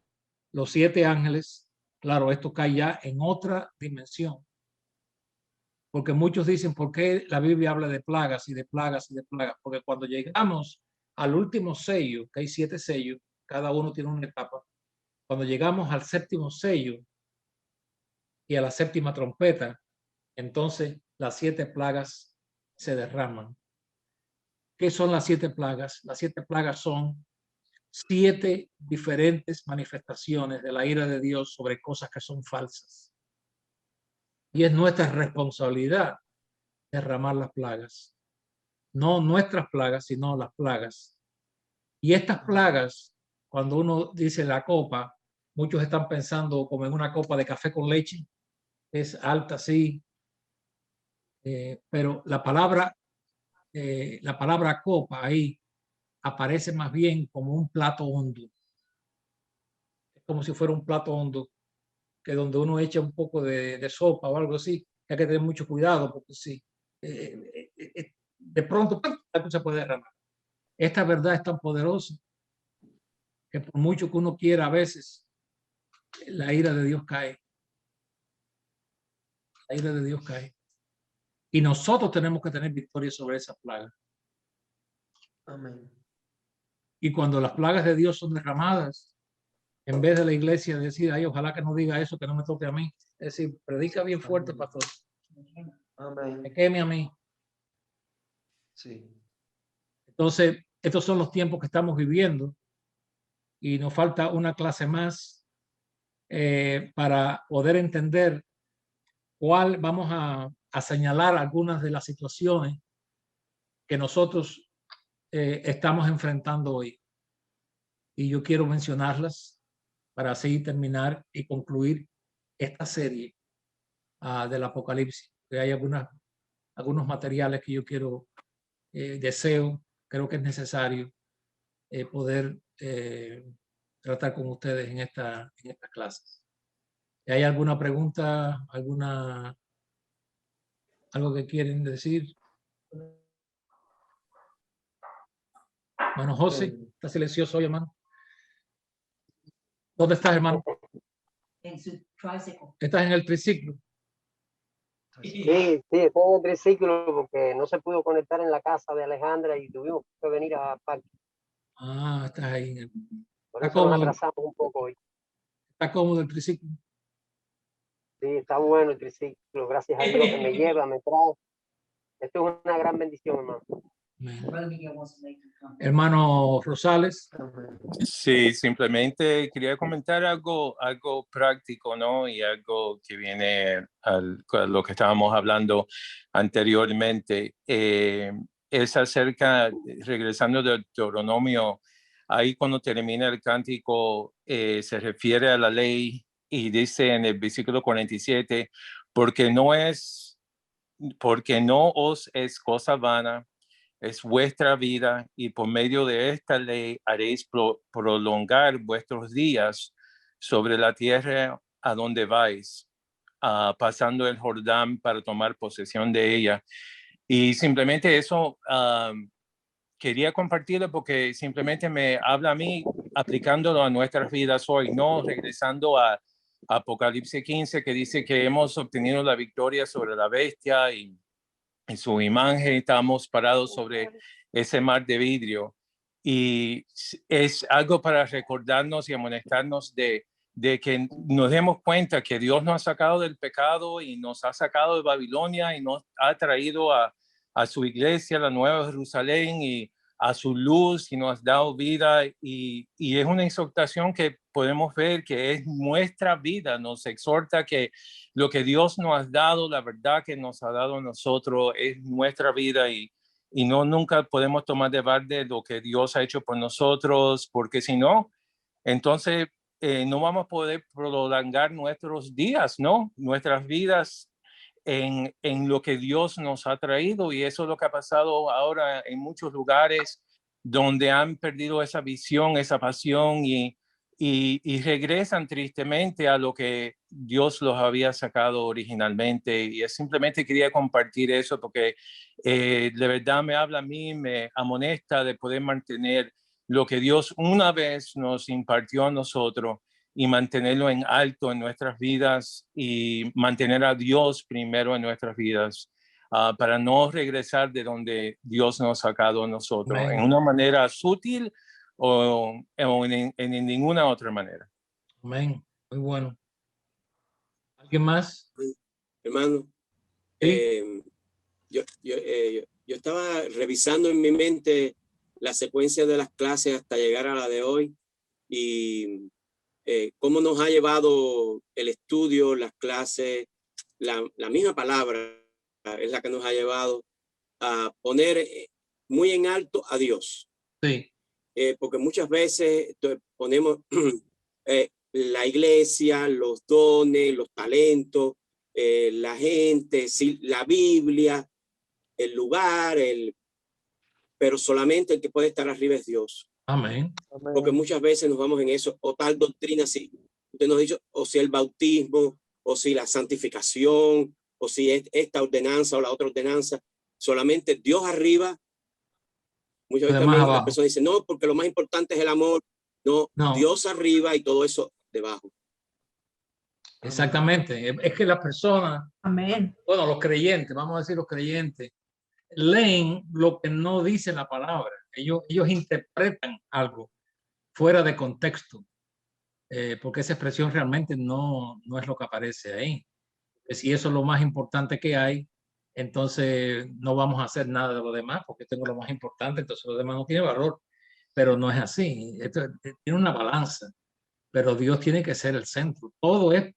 los 7 ángeles. Claro, esto cae ya en otra dimensión. Porque muchos dicen, ¿por qué la Biblia habla de plagas y de plagas y de plagas? Porque cuando llegamos al último sello, que hay 7 sellos, cada uno tiene una etapa. Cuando llegamos al 7º sello y a la 7ª trompeta, entonces las 7 plagas se derraman. ¿Qué son las 7 plagas? Las 7 plagas son 7 diferentes manifestaciones de la ira de Dios sobre cosas que son falsas. Y es nuestra responsabilidad derramar las plagas. no nuestras plagas, sino las plagas. Y estas plagas, cuando uno dice la copa, muchos están pensando como en una copa de café con leche, es alta, sí, pero la palabra copa ahí aparece más bien como un plato hondo. Es como si fuera un plato hondo, que donde uno echa un poco de sopa o algo así, hay que tener mucho cuidado porque sí, de pronto algo se puede derramar. Esta verdad es tan poderosa que por mucho que uno quiera, a veces la ira de Dios cae. La ira de Dios cae. Y nosotros tenemos que tener victoria sobre esas plagas. Amén. Y cuando las plagas de Dios son derramadas, en vez de la iglesia decir, ay, ojalá que no diga eso, que no me toque a mí. Es decir, predica bien fuerte, pastor. Amén. Me queme a mí. Sí. Entonces, estos son los tiempos que estamos viviendo y nos falta una clase más para poder entender cuál vamos a señalar algunas de las situaciones que nosotros estamos enfrentando hoy. Y yo quiero mencionarlas para así terminar y concluir esta serie del Apocalipsis. Que hay algunos materiales que yo quiero, creo que es necesario poder tratar con ustedes en estas clases. ¿Hay alguna pregunta, algo que quieren decir? Hermano José, está silencioso hoy, hermano. ¿Dónde estás, hermano? En su triciclo. ¿Estás en el triciclo? Sí, estoy en el triciclo porque no se pudo conectar en la casa de Alejandra y tuvimos que venir a parque. Ah, estás ahí. Por eso nos atrasamos un poco hoy. ¿Está cómodo el triciclo? Sí, está bueno el triciclo, gracias a Dios que me lleva, me trae. Esto es una gran bendición, hermano. Hermano Rosales. Sí, simplemente quería comentar algo práctico, ¿no? Y algo que viene a lo que estábamos hablando anteriormente. Es acerca, regresando del Deuteronomio, ahí cuando termina el cántico, se refiere a la ley y dice en el versículo 47, porque no os es cosa vana, es vuestra vida, y por medio de esta ley haréis prolongar vuestros días sobre la tierra a donde vais, pasando el Jordán para tomar posesión de ella. Y simplemente eso quería compartirlo porque simplemente me habla a mí aplicándolo a nuestras vidas hoy, no regresando a Apocalipsis 15, que dice que hemos obtenido la victoria sobre la bestia y en su imagen estamos parados sobre ese mar de vidrio. Y es algo para recordarnos y amonestarnos de que nos demos cuenta que Dios nos ha sacado del pecado y nos ha sacado de Babilonia y nos ha traído a su iglesia, la Nueva Jerusalén, y a su luz, y nos ha dado vida. Y es una exhortación que podemos ver que es nuestra vida. Nos exhorta que lo que Dios nos ha dado, la verdad que nos ha dado a nosotros, es nuestra vida, y nunca podemos tomar de balde lo que Dios ha hecho por nosotros, porque si no, entonces no vamos a poder prolongar nuestros días, ¿no? Nuestras vidas en lo que Dios nos ha traído. Y eso es lo que ha pasado ahora en muchos lugares donde han perdido esa visión, esa pasión, y regresan tristemente a lo que Dios los había sacado originalmente. Y simplemente quería compartir eso porque de verdad me habla a mí, me amonesta de poder mantener lo que Dios una vez nos impartió a nosotros y mantenerlo en alto en nuestras vidas, y mantener a Dios primero en nuestras vidas, para no regresar de donde Dios nos ha sacado a nosotros. Amén. En una manera sutil o en ninguna otra manera. Amén. Muy bueno. ¿Alguien más? Hermano, ¿Sí? Yo estaba revisando en mi mente la secuencia de las clases hasta llegar a la de hoy, y cómo nos ha llevado el estudio, las clases, la misma palabra es la que nos ha llevado a poner muy en alto a Dios. Sí. Porque muchas veces ponemos la iglesia, los dones, los talentos, la gente, sí, la Biblia, el lugar, pero solamente el que puede estar arriba es Dios. Amén. Porque muchas veces nos vamos en eso, o tal doctrina, sí, usted nos ha dicho, o si el bautismo, o si la santificación, o si es esta ordenanza o la otra ordenanza, solamente Dios arriba. Muchas veces también las personas dicen, no, porque lo más importante es el amor. No, no, Dios arriba y todo eso debajo. Exactamente. Es que las personas, amén, bueno, los creyentes, vamos a decir los creyentes, leen lo que no dice la palabra. Ellos interpretan algo fuera de contexto, porque esa expresión realmente no es lo que aparece ahí. Si eso es lo más importante que hay, entonces no vamos a hacer nada de lo demás, porque tengo lo más importante, entonces lo demás no tiene valor. Pero no es así. Esto tiene una balanza, pero Dios tiene que ser el centro. Todo es,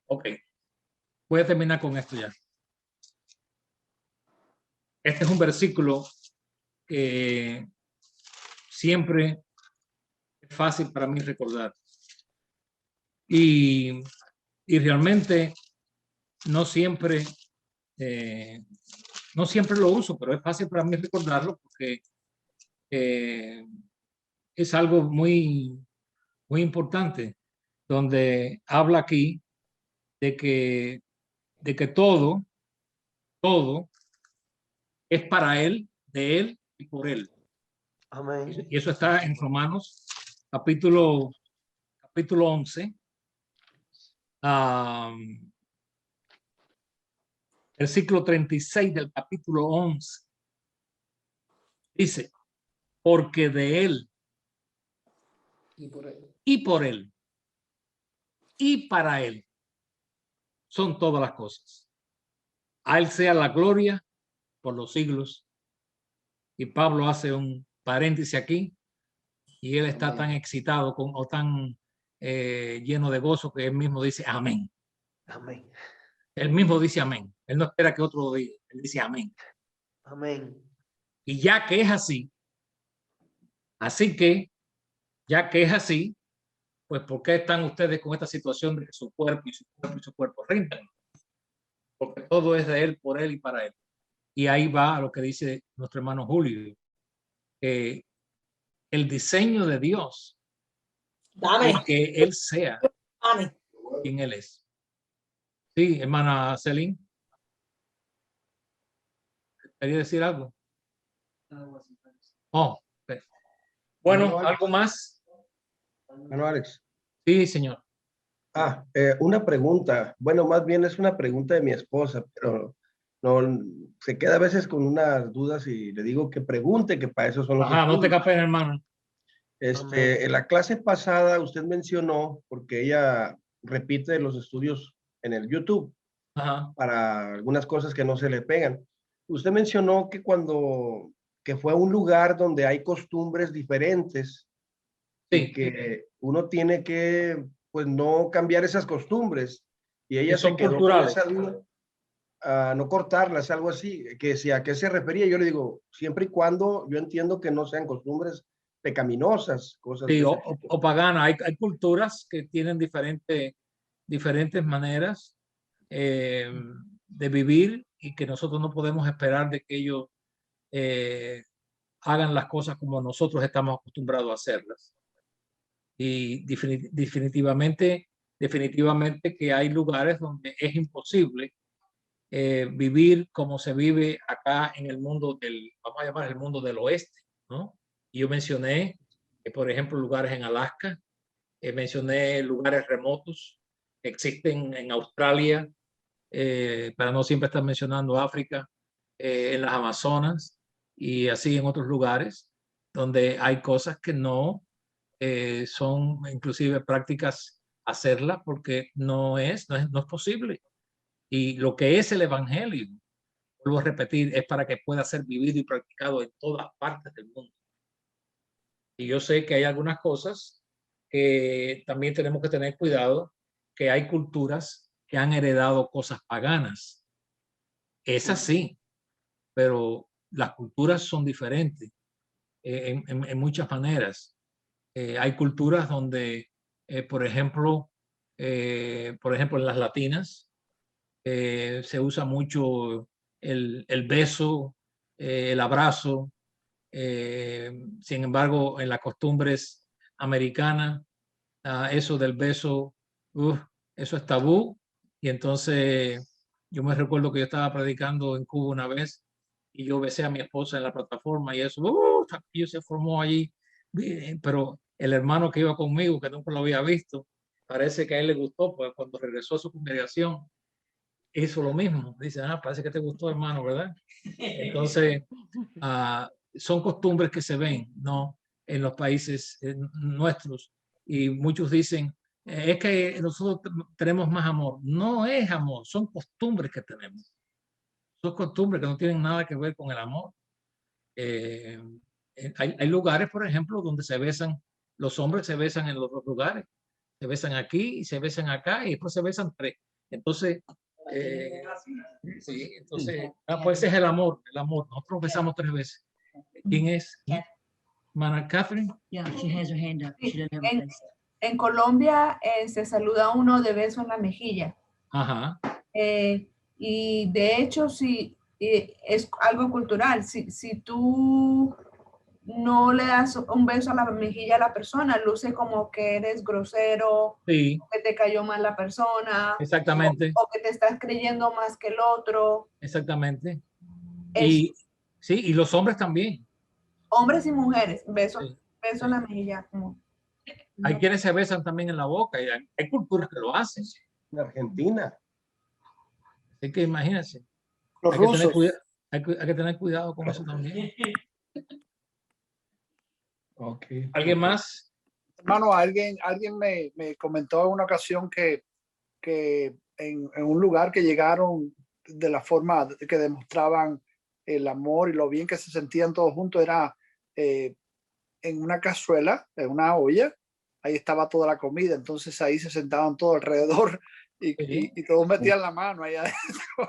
ok, voy a terminar con esto ya. Este es un versículo que siempre es fácil para mí recordar. Y realmente no siempre lo uso, pero es fácil para mí recordarlo porque es algo muy importante, donde habla aquí de que todo es para él, de él y por él. Amén. Y eso está en Romanos capítulo 11. Versículo 36 del capítulo 11. Dice, porque de él y por él y para él son todas las cosas. A él sea la gloria por los siglos. Y Pablo hace un paréntesis aquí y él está tan excitado o tan lleno de gozo que él mismo dice amén. Amén. Él mismo dice amén. Él no espera que otro lo diga. Él dice amén. Amén. Y ya que es así, ya que es así, pues ¿por qué están ustedes con esta situación de que su cuerpo y su cuerpo y su cuerpo rindan? Porque todo es de él, por él y para él. Y ahí va a lo que dice nuestro hermano Julio. El diseño de Dios es que él sea quien él es. Sí, hermana Celine. ¿Quería decir algo? Oh, okay. Bueno, ¿algo más? Bueno, Alex. Sí, señor. Una pregunta. Bueno, más bien es una pregunta de mi esposa, pero no se queda a veces con unas dudas y le digo que pregunte, que para eso son los estudios. No te capes, hermano. En la clase pasada usted mencionó, porque ella repite los estudios en el YouTube. Ajá. Para algunas cosas que no se le pegan. Usted mencionó que que fue a un lugar donde hay costumbres diferentes, sí, y que uno tiene que, pues, no cambiar esas costumbres. Y ella se quedó con esa duda, no cortarlas, algo así, que si a qué se refería. Yo le digo, siempre y cuando yo entiendo que no sean costumbres pecaminosas, cosas sí, o paganas. Hay culturas que tienen diferentes maneras de vivir y que nosotros no podemos esperar de que ellos hagan las cosas como nosotros estamos acostumbrados a hacerlas. Y definitivamente que hay lugares donde es imposible vivir como se vive acá en el mundo vamos a llamar el mundo del oeste, ¿no? Y yo mencioné, por ejemplo, lugares en Alaska, mencioné lugares remotos que existen en Australia, para no siempre estar mencionando África, en las Amazonas y así en otros lugares donde hay cosas que no son inclusive prácticas hacerlas porque no es posible. Y lo que es el evangelio, vuelvo a repetir, es para que pueda ser vivido y practicado en todas partes del mundo. Y yo sé que hay algunas cosas que también tenemos que tener cuidado, que hay culturas que han heredado cosas paganas. Es así, pero las culturas son diferentes. en muchas maneras. Hay culturas donde, por ejemplo, en las latinas, se usa mucho el beso, el abrazo. Sin embargo, en las costumbres americanas, eso del beso, eso es tabú. Y entonces yo me recuerdo que yo estaba predicando en Cuba una vez y yo besé a mi esposa en la plataforma y eso, aquello se formó allí. Pero el hermano que iba conmigo, que nunca lo había visto, parece que a él le gustó, pues cuando regresó a su congregación hizo lo mismo. Dice, parece que te gustó, hermano, ¿verdad? Entonces, son costumbres que se ven, ¿no? En los países nuestros. Y muchos dicen, es que nosotros tenemos más amor. No es amor, son costumbres que tenemos. Son costumbres que no tienen nada que ver con el amor. Hay lugares, por ejemplo, donde se besan, los hombres se besan en los dos lugares. Se besan aquí y se besan acá y después se besan tres. Entonces, sí, entonces, pues ese es el amor, el amor. Nosotros besamos 3 veces. ¿Quién es? Mana Catherine. Yeah, she has her hand up. She doesn't have a face. En Colombia se saluda a uno de beso en la mejilla. Ajá. Y de hecho, sí, es algo cultural. Si tú no le das un beso a la mejilla a la persona, luce como que eres grosero, sí, que te cayó mal la persona. Exactamente. O que te estás creyendo más que el otro. Exactamente. Y, sí, y los hombres también. Hombres y mujeres, beso Sí. en la mejilla. Como. Hay quienes se besan también en la boca y hay culturas que lo hacen. En Argentina. Así que imagínense. Los rusos. Hay que tener cuidado con eso también. Okay. ¿Alguien más? Hermano, alguien me comentó en una ocasión que en un lugar que llegaron de la forma que demostraban el amor y lo bien que se sentían todos juntos era en una cazuela, en una olla. Ahí estaba toda la comida, entonces ahí se sentaban todos alrededor y todos metían la mano ahí adentro.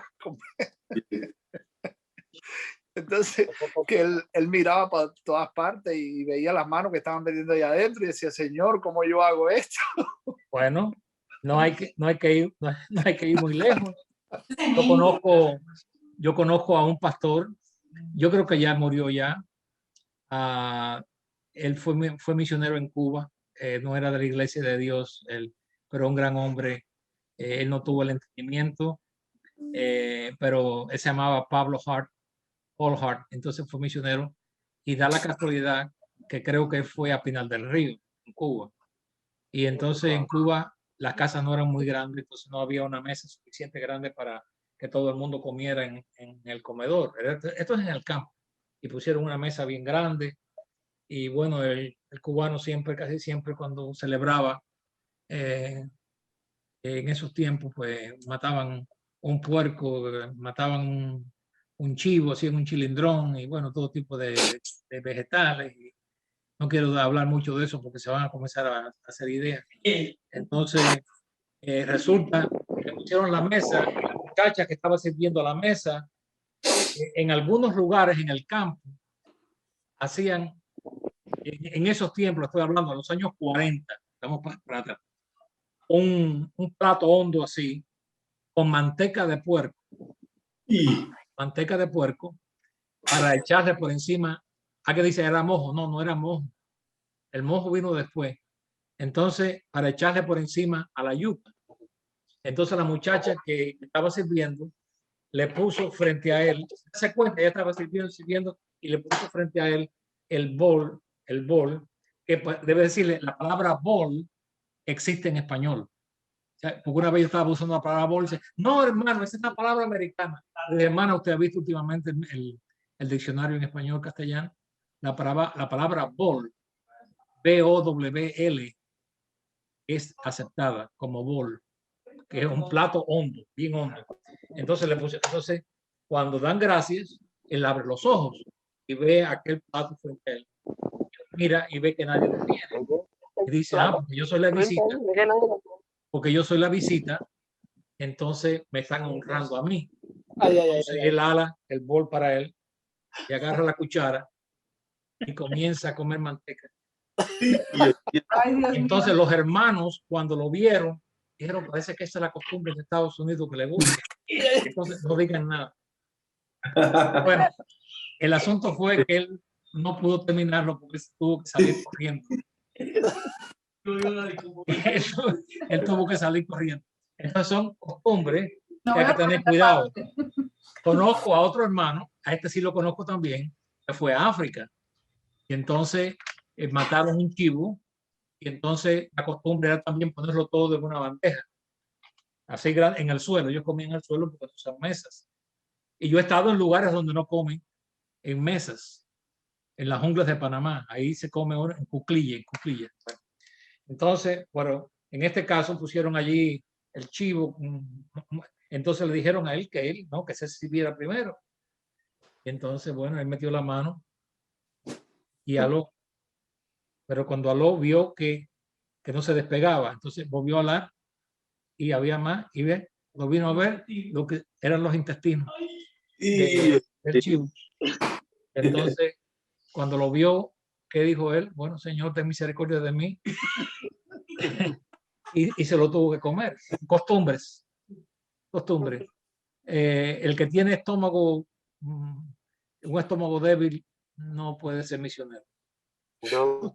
Entonces, que él miraba para todas partes y veía las manos que estaban metiendo ahí adentro y decía, Señor, ¿cómo yo hago esto? Bueno, no hay que ir muy lejos. Yo conozco a un pastor, yo creo que ya murió ya. Él fue misionero en Cuba, no era de la Iglesia de Dios, pero un gran hombre. Él no tuvo el entendimiento, pero él se llamaba Paul Hart, entonces fue misionero y da la casualidad que creo que fue a Pinal del Río, en Cuba. Y entonces en Cuba las casas no eran muy grandes, entonces no había una mesa suficiente grande para que todo el mundo comiera en el comedor. Esto es en el campo. Y pusieron una mesa bien grande. Y bueno, el cubano siempre, casi siempre cuando celebraba en esos tiempos, pues mataban un puerco, mataban un chivo, hacían un chilindrón y bueno, todo tipo de vegetales. Y no quiero hablar mucho de eso porque se van a comenzar a hacer ideas. Entonces, resulta que pusieron la mesa, la muchacha que estaba sirviendo a la mesa, en algunos lugares en el campo, hacían, en esos tiempos, estoy hablando de los años 40, estamos para atrás, un plato hondo así, con manteca de puerco. Manteca de puerco, para echarle por encima. ¿A qué dice? Era mojo. No era mojo. El mojo vino después. Entonces, para echarle por encima a la yuca. Entonces, la muchacha que estaba sirviendo le puso frente a él, se cuenta, ella estaba sirviendo y le puso frente a él el bol, que debe decirle, la palabra bol existe en español. O sea, porque una vez yo estaba usando la palabra bol y dice, no, hermano, esa es una palabra americana. Hermana, usted ha visto últimamente el diccionario en español castellano, la palabra bol, B-O-W-L, es aceptada como bol, que es un plato hondo, bien hondo. Entonces cuando dan gracias, él abre los ojos y ve aquel plato frente a él. Mira y ve que nadie lo tiene. Y dice, porque yo soy la visita. Porque yo soy la visita, entonces me están honrando a mí. Entonces él ala el bol para él y agarra la cuchara y comienza a comer manteca. Ay, Dios Entonces mío. los hermanos, cuando lo vieron, dijeron, parece que esa es la costumbre de Estados Unidos que le gusta. Entonces no digan nada. Bueno, el asunto fue que él no pudo terminarlo porque tuvo que salir corriendo. Él tuvo que salir corriendo. Estas son costumbres No que hay voy que a tener poner cuidado. parte. Conozco a otro hermano, a este sí lo conozco también, que fue a África. Y entonces mataron un chivo. Y entonces la costumbre era también ponerlo todo en una bandeja. Así grande, en el suelo. Ellos comían en el suelo porque son mesas. Y yo he estado en lugares donde no comen en mesas. En las junglas de Panamá. Ahí se come en cuclilla, Bueno. Entonces, bueno, en este caso pusieron allí el chivo. Entonces le dijeron a él que no, que se sirviera primero. Y entonces, bueno, él metió la mano y aló. Pero cuando aló vio que no se despegaba. Entonces volvió a alar y había más. Y ve, lo vino a ver lo que eran los intestinos del chivo. Entonces, cuando lo vio, ¿qué dijo él? Bueno, Señor, ten misericordia de mí. y se lo tuvo que comer. Costumbres. El que tiene estómago, un estómago débil, no puede ser misionero. No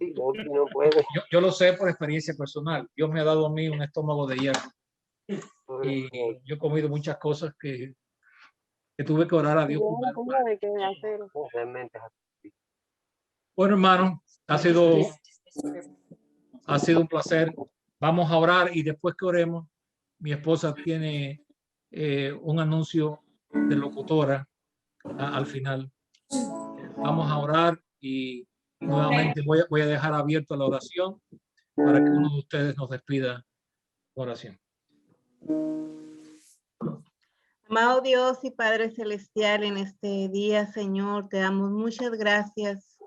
puede. Yo lo sé por experiencia personal. Dios me ha dado a mí un estómago de hierro. Y yo he comido muchas cosas que tuve que orar a Dios. Bueno, hermano, ha sido un placer. Vamos a orar y después que oremos, mi esposa tiene un anuncio de locutora al final. Vamos a orar y nuevamente voy a dejar abierto la oración para que uno de ustedes nos despida con oración. Amado Dios y Padre Celestial, en este día, Señor, te damos muchas gracias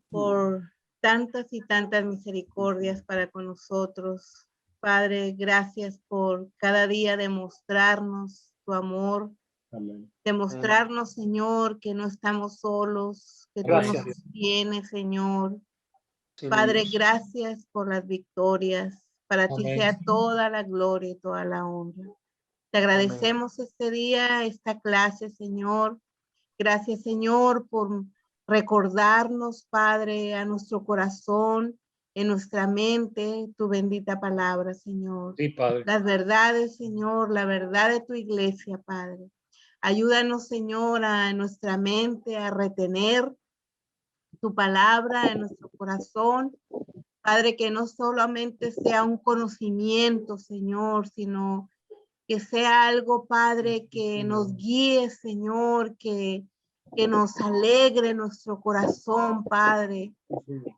por tantas y tantas misericordias para con nosotros. Padre, gracias por cada día demostrarnos tu amor. Amén. Demostrarnos, Señor, que no estamos solos, que tú nos sostienes, Señor. Padre, gracias por las victorias. Para ti sea toda la gloria y toda la honra. Te agradecemos este día, esta clase, Señor. Gracias, Señor, por recordarnos, Padre, a nuestro corazón, en nuestra mente, tu bendita palabra, Señor. Sí, Padre. Las verdades, Señor, la verdad de tu iglesia, Padre. Ayúdanos, Señor, a nuestra mente a retener tu palabra en nuestro corazón. Padre, que no solamente sea un conocimiento, Señor, sino que sea algo, Padre, que nos guíe, Señor, que nos alegre nuestro corazón, Padre,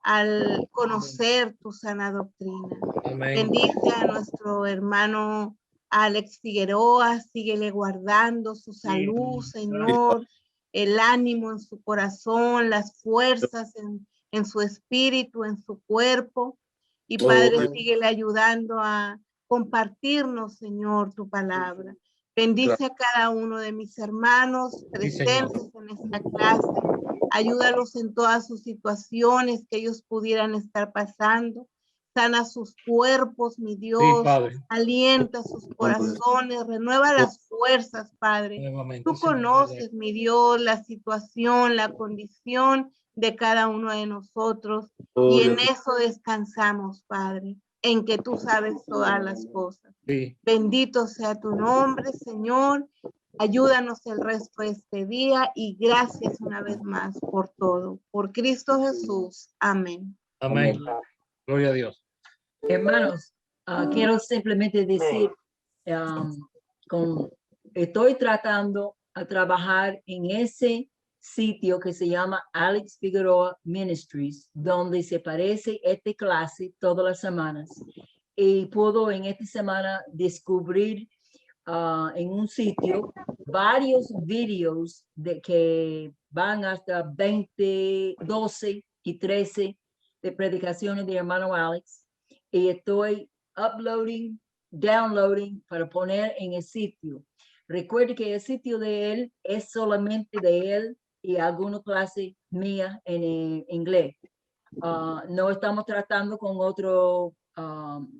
al conocer tu sana doctrina. Amén. Bendice a nuestro hermano Alex Figueroa, síguele guardando su salud, Señor, el ánimo en su corazón, las fuerzas en su espíritu, en su cuerpo. Y Padre, síguele ayudando a compartirnos, Señor, tu palabra. Bendice a cada uno de mis hermanos presentes en esta clase. Ayúdalos en todas sus situaciones que ellos pudieran estar pasando. Sana sus cuerpos, mi Dios. Sí, Padre. Alienta sus corazones, renueva las fuerzas, Padre. Tú conoces, mi Dios, la situación, la condición de cada uno de nosotros. Y en eso descansamos, Padre, en que tú sabes todas las cosas. Sí. Bendito sea tu nombre, Señor. Ayúdanos el resto de este día y gracias una vez más por todo. Por Cristo Jesús. Amén. Amén. Gloria a Dios. Hermanos, quiero simplemente decir, estoy tratando a trabajar en ese sitio que se llama Alex Figueroa Ministries, donde se parece esta clase todas las semanas. Y puedo en esta semana descubrir en un sitio varios videos de que van hasta 20, 12 y 13 de predicaciones de hermano Alex. Y estoy uploading, downloading para poner en el sitio. Recuerde que el sitio de él es solamente de él y algunas clases mías en inglés. No estamos tratando con otros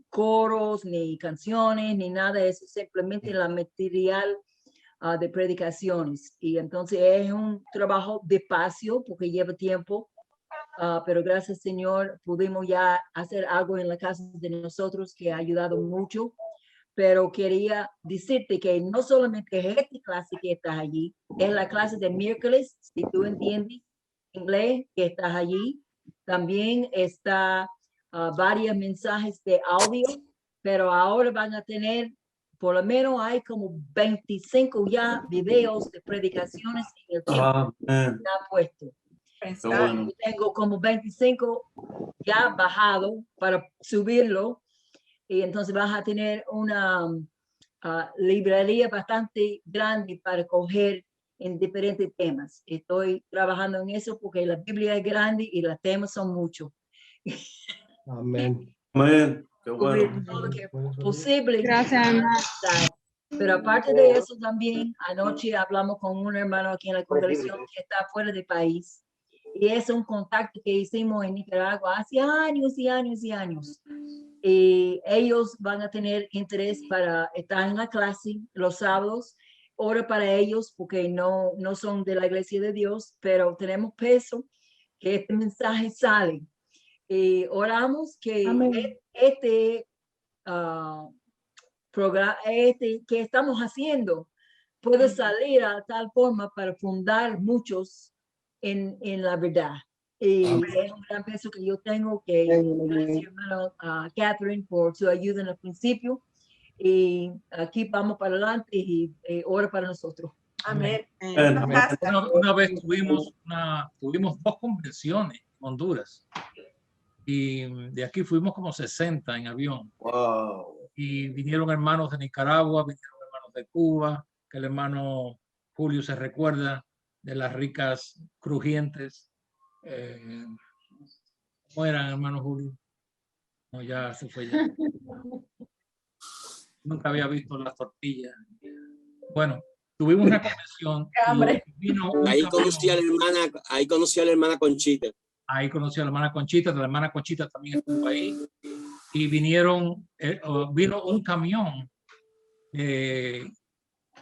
coros, ni canciones, ni nada de eso, simplemente la material de predicaciones. Y entonces es un trabajo despacio porque lleva tiempo, pero gracias Señor pudimos ya hacer algo en la casa de nosotros que ha ayudado mucho. Pero quería decirte que no solamente es esta clase que estás allí, es la clase de miércoles, si tú entiendes inglés, que estás allí. También está varios mensajes de audio, pero ahora van a tener, por lo menos hay como 25 ya videos de predicaciones en el tiempo que está puesto. bueno. Yo tengo como 25 ya bajado para subirlo. Y entonces vas a tener una librería bastante grande para coger en diferentes temas. Estoy trabajando en eso porque la Biblia es grande y los temas son muchos. Amén. Amén. Qué Cubrir bueno. todo lo que es posible. Gracias, Ana. Pero aparte de eso también, anoche hablamos con un hermano aquí en la congregación que está fuera del país. Y es un contacto que hicimos en Nicaragua hace años y años y años. Y ellos van a tener interés para estar en la clase los sábados. Ora para ellos porque no son de la iglesia de Dios, pero tenemos peso que este mensaje sale. Y oramos que este programa que estamos haciendo puede salir a tal forma para fundar muchos en la verdad. Y es un gran peso que yo tengo, que gracias hermano Catherine por su ayuda en el principio, y aquí vamos para adelante y ora para nosotros. Amén. Una vez tuvimos 2 convenciones en Honduras y de aquí fuimos como 60 en avión. Wow. Y vinieron hermanos de Nicaragua, vinieron hermanos de Cuba, que el hermano Julio se recuerda de las ricas crujientes. ¿Cómo eran, hermano Julio? No, ya se fue ya. Nunca había visto las tortillas. Bueno, tuvimos una convención. Ahí conocí a la hermana Conchita. Ahí conocí a la hermana Conchita. La hermana Conchita también estuvo ahí. Y vino un camión de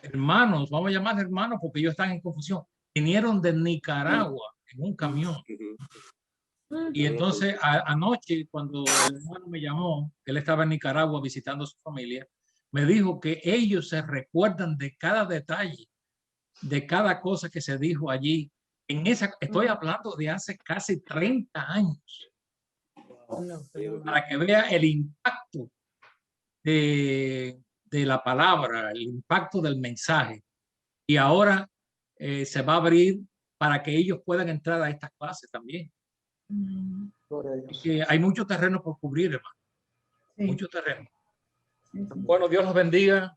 hermanos, vamos a llamar hermanos porque ellos están en confusión. Vinieron de Nicaragua en un camión. Y entonces anoche, cuando el hermano me llamó, él estaba en Nicaragua visitando a su familia, me dijo que ellos se recuerdan de cada detalle, de cada cosa que se dijo allí. Estoy hablando de hace casi 30 años. Para que vea el impacto de la palabra, el impacto del mensaje. Y ahora se va a abrir para que ellos puedan entrar a estas clases también. Que hay mucho terreno por cubrir, hermano. Sí. Mucho terreno. Bueno, Dios los bendiga.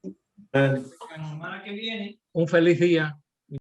Semana que viene. Un feliz día.